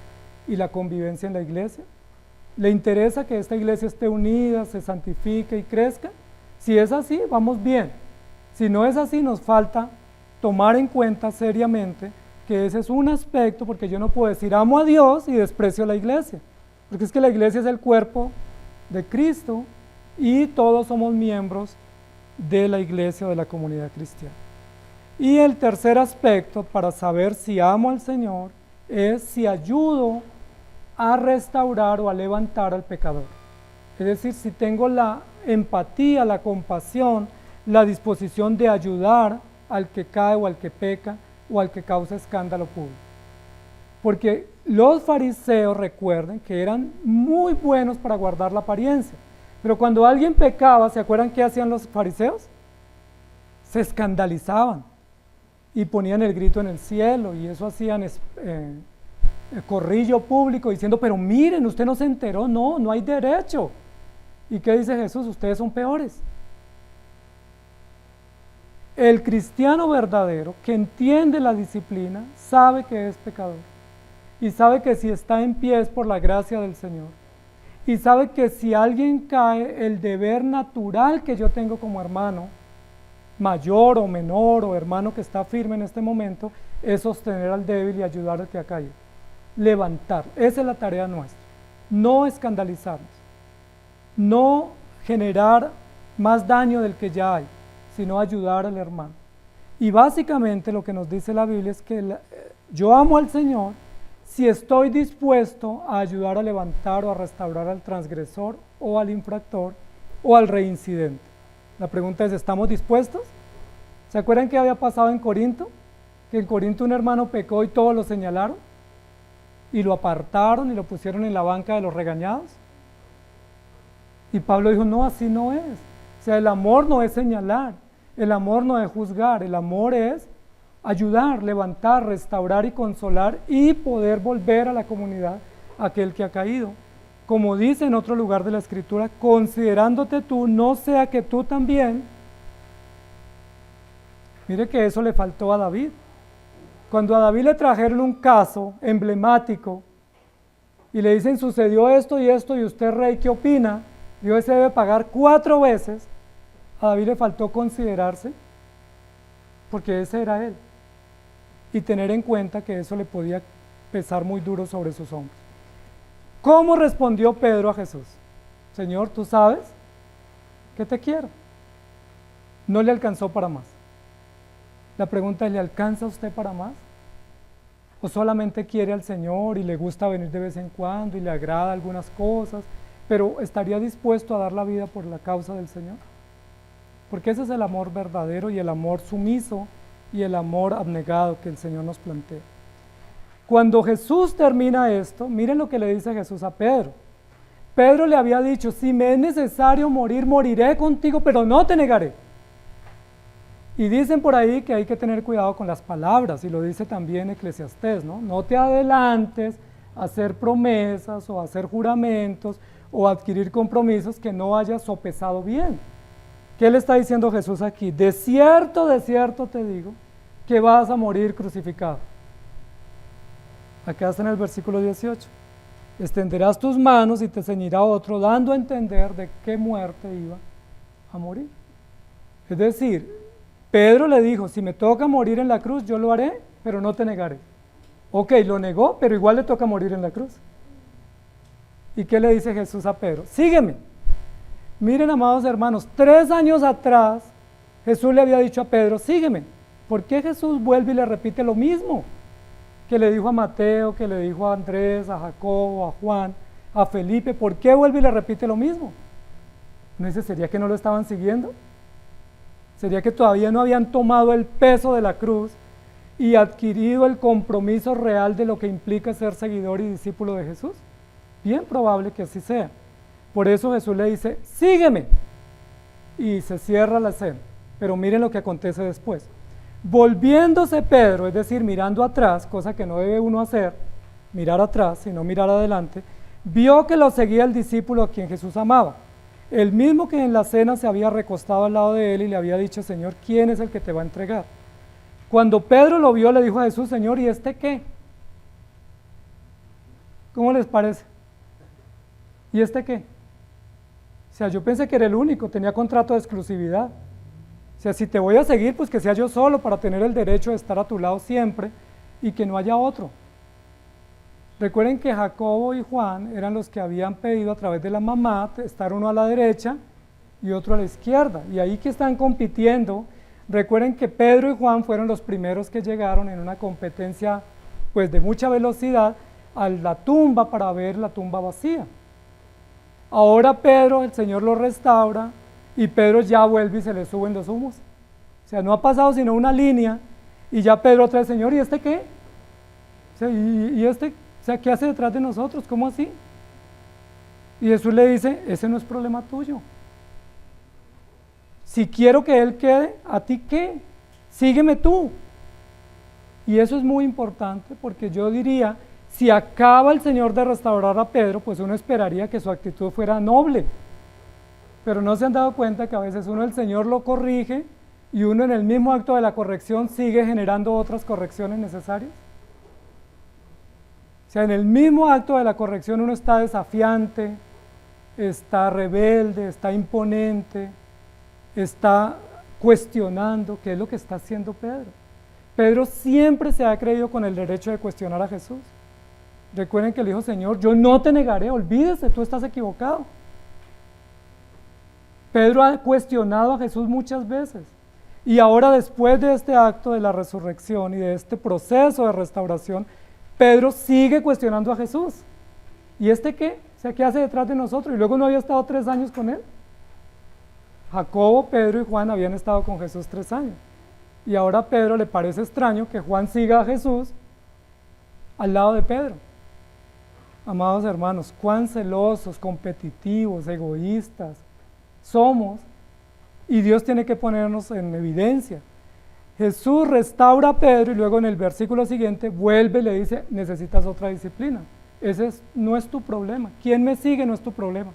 y la convivencia en la iglesia? ¿Le interesa que esta iglesia esté unida, se santifique y crezca? Si es así, vamos bien. Si no es así, nos falta tomar en cuenta seriamente que ese es un aspecto, porque yo no puedo decir amo a Dios y desprecio a la iglesia, porque es que la iglesia es el cuerpo de Cristo y todos somos miembros de la iglesia o de la comunidad cristiana. Y el tercer aspecto para saber si amo al Señor es si ayudo a restaurar o a levantar al pecador. Es decir, si tengo la empatía, la compasión, la disposición de ayudar al que cae o al que peca o al que causa escándalo público. Porque los fariseos, recuerden, que eran muy buenos para guardar la apariencia, pero cuando alguien pecaba, ¿se acuerdan qué hacían los fariseos? Se escandalizaban y ponían el grito en el cielo, y eso hacían corrillo público diciendo, pero miren, usted no se enteró, no hay derecho. ¿Y qué dice Jesús? Ustedes son peores. El cristiano verdadero que entiende la disciplina sabe que es pecador y sabe que si está en pie es por la gracia del Señor, y sabe que si alguien cae, el deber natural que yo tengo como hermano mayor o menor o hermano que está firme en este momento es sostener al débil y ayudar al que ha caído, levantar. Esa es la tarea nuestra, no escandalizarnos, no generar más daño del que ya hay, sino ayudar al hermano. Y básicamente lo que nos dice la Biblia es que yo amo al Señor si estoy dispuesto a ayudar a levantar o a restaurar al transgresor o al infractor o al reincidente. La pregunta es, ¿estamos dispuestos? ¿Se acuerdan qué había pasado en Corinto? Que en Corinto un hermano pecó y todos lo señalaron y lo apartaron y lo pusieron en la banca de los regañados. Y Pablo dijo, no, así no es. O sea, el amor no es señalar, el amor no es juzgar, el amor es ayudar, levantar, restaurar y consolar y poder volver a la comunidad aquel que ha caído. Como dice en otro lugar de la Escritura, considerándote tú, no sea que tú también. Mire que eso le faltó a David. Cuando a David le trajeron un caso emblemático y le dicen sucedió esto y usted rey, ¿qué opina? Dios se debe pagar 4 veces. A David le faltó considerarse, porque ese era él, y tener en cuenta que eso le podía pesar muy duro sobre sus hombros. ¿Cómo respondió Pedro a Jesús? Señor, tú sabes que te quiero. No le alcanzó para más. La pregunta es, ¿le alcanza a usted para más? ¿O solamente quiere al Señor y le gusta venir de vez en cuando y le agrada algunas cosas, pero estaría dispuesto a dar la vida por la causa del Señor? Porque ese es el amor verdadero y el amor sumiso y el amor abnegado que el Señor nos plantea. Cuando Jesús termina esto, miren lo que le dice Jesús a Pedro. Pedro le había dicho, si me es necesario morir, moriré contigo, pero no te negaré. Y dicen por ahí que hay que tener cuidado con las palabras, y lo dice también Eclesiastés, ¿no? No te adelantes a hacer promesas o a hacer juramentos o a adquirir compromisos que no hayas sopesado bien. ¿Qué le está diciendo Jesús aquí? De cierto te digo, que vas a morir crucificado. Acá está en el versículo 18. Extenderás tus manos y te ceñirá otro, dando a entender de qué muerte iba a morir. Es decir, Pedro le dijo, si me toca morir en la cruz, yo lo haré, pero no te negaré. Ok, lo negó, pero igual le toca morir en la cruz. ¿Y qué le dice Jesús a Pedro? Sígueme. Miren, amados hermanos, 3 años atrás, Jesús le había dicho a Pedro, sígueme. ¿Por qué Jesús vuelve y le repite lo mismo que le dijo a Mateo, que le dijo a Andrés, a Jacobo, a Juan, a Felipe? ¿Por qué vuelve y le repite lo mismo? ¿No dice, sería que no lo estaban siguiendo? ¿Sería que todavía no habían tomado el peso de la cruz y adquirido el compromiso real de lo que implica ser seguidor y discípulo de Jesús? Bien probable que así sea. Por eso Jesús le dice, sígueme. Y se cierra la escena. Pero miren lo que acontece después. Volviéndose Pedro, es decir, mirando atrás, cosa que no debe uno hacer, mirar atrás, sino mirar adelante, vio que lo seguía el discípulo a quien Jesús amaba. El mismo que en la cena se había recostado al lado de él y le había dicho, Señor, ¿quién es el que te va a entregar? Cuando Pedro lo vio, le dijo a Jesús, Señor, ¿y este qué? ¿Cómo les parece? ¿Y este qué? O sea, yo pensé que era el único, tenía contrato de exclusividad. O sea, si te voy a seguir, pues que sea yo solo para tener el derecho de estar a tu lado siempre y que no haya otro. Recuerden que Jacobo y Juan eran los que habían pedido a través de la mamá estar uno a la derecha y otro a la izquierda. Y ahí que están compitiendo, recuerden que Pedro y Juan fueron los primeros que llegaron en una competencia pues de mucha velocidad a la tumba para ver la tumba vacía. Ahora Pedro, el Señor lo restaura y Pedro ya vuelve y se le suben los humos. O sea, no ha pasado sino una línea y ya Pedro trae, Señor, ¿y este qué? O sea, ¿y este? O sea, ¿qué hace detrás de nosotros? ¿Cómo así? Y Jesús le dice, ese no es problema tuyo. Si quiero que él quede, ¿a ti qué? Sígueme tú. Y eso es muy importante porque yo diría, si acaba el Señor de restaurar a Pedro, pues uno esperaría que su actitud fuera noble. Pero no se han dado cuenta que a veces uno el Señor lo corrige y uno en el mismo acto de la corrección sigue generando otras correcciones necesarias. O sea, en el mismo acto de la corrección uno está desafiante, está rebelde, está imponente, está cuestionando, ¿qué es lo que está haciendo Pedro? Pedro siempre se ha creído con el derecho de cuestionar a Jesús. Recuerden que le dijo, Señor, yo no te negaré, olvídese, tú estás equivocado. Pedro ha cuestionado a Jesús muchas veces. Y ahora, después de este acto de la resurrección y de este proceso de restauración, Pedro sigue cuestionando a Jesús. ¿Y este qué? O sea, ¿qué hace detrás de nosotros? Y luego no había estado 3 años con él. Jacobo, Pedro y Juan habían estado con Jesús 3 años. Y ahora a Pedro le parece extraño que Juan siga a Jesús al lado de Pedro. Amados hermanos, cuán celosos, competitivos, egoístas somos, y Dios tiene que ponernos en evidencia. Jesús restaura a Pedro y luego en el versículo siguiente vuelve y le dice, necesitas otra disciplina. Ese no es tu problema. ¿Quién me sigue? No es tu problema.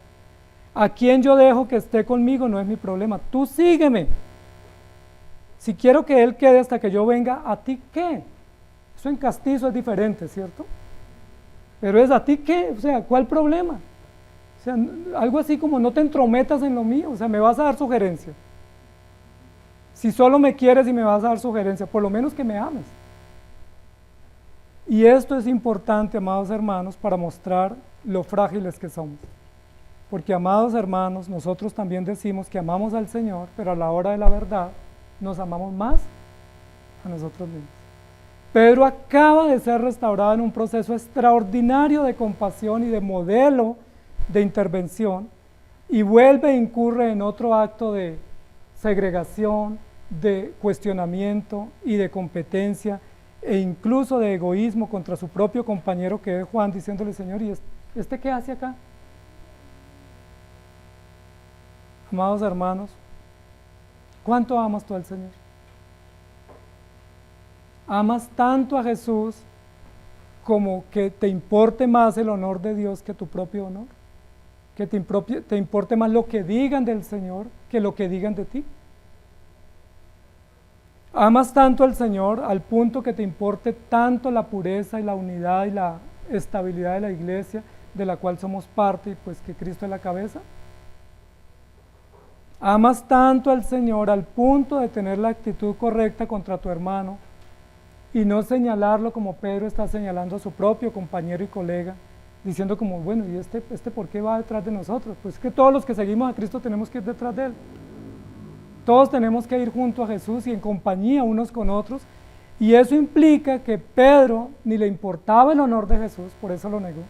¿A quién yo dejo que esté conmigo? No es mi problema. Tú sígueme. Si quiero que él quede hasta que yo venga, ¿a ti qué? Eso en castizo es diferente, ¿cierto? Pero es ¿a ti qué? O sea, ¿cuál problema? O sea, algo así como no te entrometas en lo mío, o sea, me vas a dar sugerencias. Si solo me quieres y me vas a dar sugerencias, por lo menos que me ames. Y esto es importante, amados hermanos, para mostrar lo frágiles que somos. Porque, amados hermanos, nosotros también decimos que amamos al Señor, pero a la hora de la verdad nos amamos más a nosotros mismos. Pedro acaba de ser restaurado en un proceso extraordinario de compasión y de modelo de intervención y vuelve e incurre en otro acto de segregación, de cuestionamiento y de competencia e incluso de egoísmo contra su propio compañero que es Juan, diciéndole, Señor, ¿y este qué hace acá? Amados hermanos, ¿cuánto amas tú al Señor? ¿Amas tanto a Jesús como que te importe más el honor de Dios que tu propio honor? ¿Que te importe más lo que digan del Señor que lo que digan de ti? ¿Amas tanto al Señor al punto que te importe tanto la pureza y la unidad y la estabilidad de la iglesia de la cual somos parte y pues que Cristo es la cabeza? ¿Amas tanto al Señor al punto de tener la actitud correcta contra tu hermano y no señalarlo como Pedro está señalando a su propio compañero y colega, diciendo como, bueno, ¿y este por qué va detrás de nosotros? Pues es que todos los que seguimos a Cristo tenemos que ir detrás de Él. Todos tenemos que ir junto a Jesús y en compañía unos con otros, y eso implica que Pedro ni le importaba el honor de Jesús, por eso lo negó,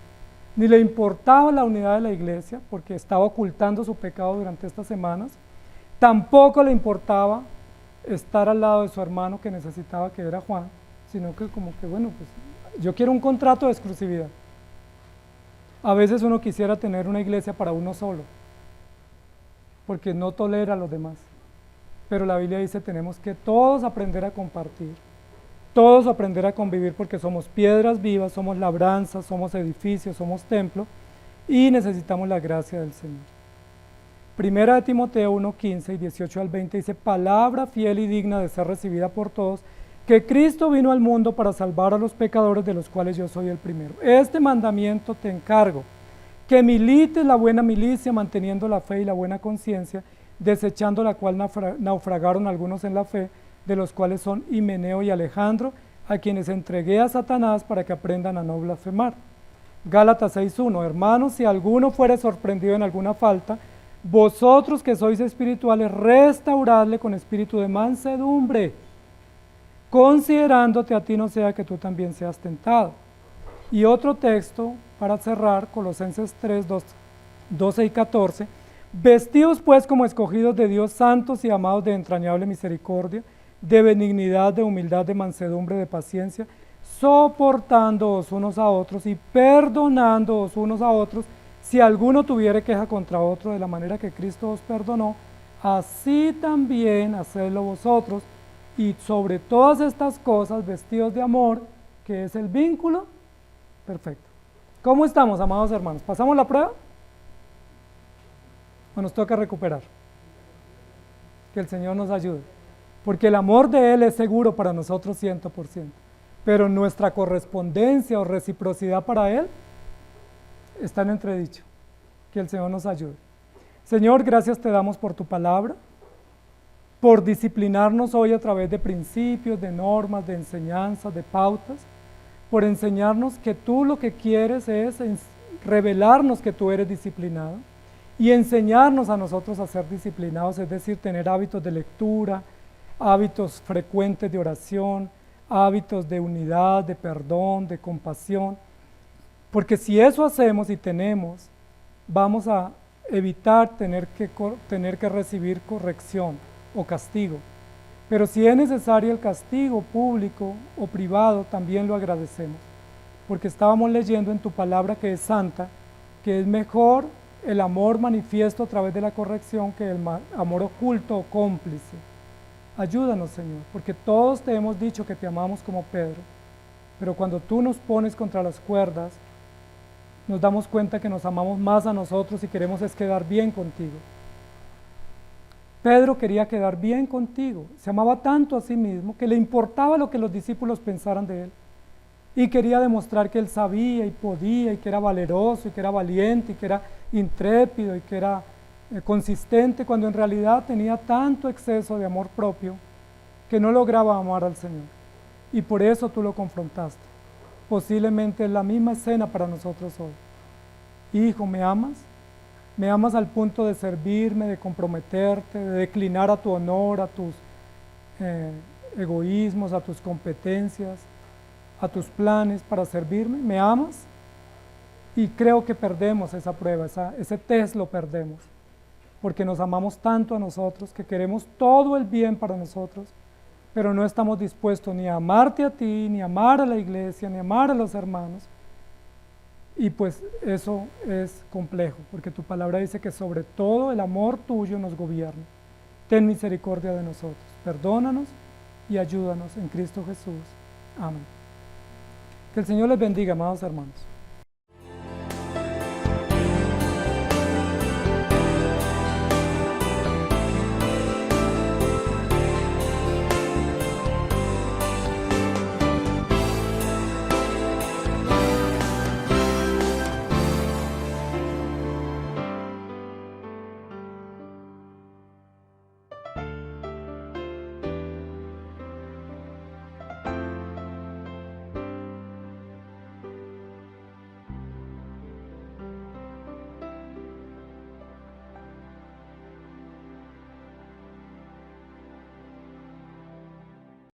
ni le importaba la unidad de la iglesia, porque estaba ocultando su pecado durante estas semanas, tampoco le importaba estar al lado de su hermano que necesitaba, que era Juan, sino que como que, bueno, pues yo quiero un contrato de exclusividad. A veces uno quisiera tener una iglesia para uno solo, porque no tolera a los demás. Pero la Biblia dice tenemos que todos aprender a compartir, todos aprender a convivir porque somos piedras vivas, somos labranzas, somos edificios, somos templo y necesitamos la gracia del Señor. Primera de Timoteo 1:15 y 18 al 20 dice, palabra fiel y digna de ser recibida por todos, que Cristo vino al mundo para salvar a los pecadores de los cuales yo soy el primero. Este mandamiento te encargo, que milites la buena milicia manteniendo la fe y la buena conciencia, desechando la cual naufragaron algunos en la fe, de los cuales son Himeneo y Alejandro, a quienes entregué a Satanás para que aprendan a no blasfemar. Gálatas 6:1, hermanos, si alguno fuere sorprendido en alguna falta, vosotros que sois espirituales, restauradle con espíritu de mansedumbre, considerándote a ti no sea que tú también seas tentado. Y otro texto para cerrar, Colosenses 3:12 y 14, vestidos pues como escogidos de Dios, santos y amados de entrañable misericordia, de benignidad, de humildad, de mansedumbre, de paciencia, soportándoos unos a otros y perdonándoos unos a otros, si alguno tuviere queja contra otro, de la manera que Cristo os perdonó, así también hacedlo vosotros, y sobre todas estas cosas vestidos de amor, que es el vínculo perfecto. ¿Cómo estamos, amados hermanos? ¿Pasamos la prueba? ¿O nos toca recuperar? Que el Señor nos ayude, porque el amor de Él es seguro para nosotros 100%, pero nuestra correspondencia o reciprocidad para Él está en entredicho. Que el Señor nos ayude. Señor, gracias te damos por tu palabra, por disciplinarnos hoy a través de principios, de normas, de enseñanzas, de pautas, por enseñarnos que tú lo que quieres es revelarnos que tú eres disciplinado y enseñarnos a nosotros a ser disciplinados, es decir, tener hábitos de lectura, hábitos frecuentes de oración, hábitos de unidad, de perdón, de compasión, porque si eso hacemos y tenemos, vamos a evitar tener que recibir corrección o castigo. Pero si es necesario el castigo público o privado, también lo agradecemos, porque estábamos leyendo en tu palabra que es santa, que es mejor el amor manifiesto a través de la corrección que el amor oculto o cómplice. Ayúdanos, Señor, porque todos te hemos dicho que te amamos como Pedro, pero cuando tú nos pones contra las cuerdas, nos damos cuenta que nos amamos más a nosotros y queremos es quedar bien contigo. Pedro quería quedar bien contigo, se amaba tanto a sí mismo que le importaba lo que los discípulos pensaran de él y quería demostrar que él sabía y podía y que era valeroso y que era valiente y que era intrépido y que era consistente, cuando en realidad tenía tanto exceso de amor propio que no lograba amar al Señor, y por eso tú lo confrontaste. Posiblemente es la misma escena para nosotros hoy. Hijo, ¿me amas? ¿Me amas al punto de servirme, de comprometerte, de declinar a tu honor, a tus egoísmos, a tus competencias, a tus planes para servirme? ¿Me amas? Y creo que perdemos esa prueba, ese test lo perdemos, porque nos amamos tanto a nosotros, que queremos todo el bien para nosotros, pero no estamos dispuestos ni a amarte a ti, ni a amar a la iglesia, ni a amar a los hermanos. Y pues eso es complejo, porque tu palabra dice que sobre todo el amor tuyo nos gobierna. Ten misericordia de nosotros, perdónanos y ayúdanos en Cristo Jesús. Amén. Que el Señor les bendiga, amados hermanos.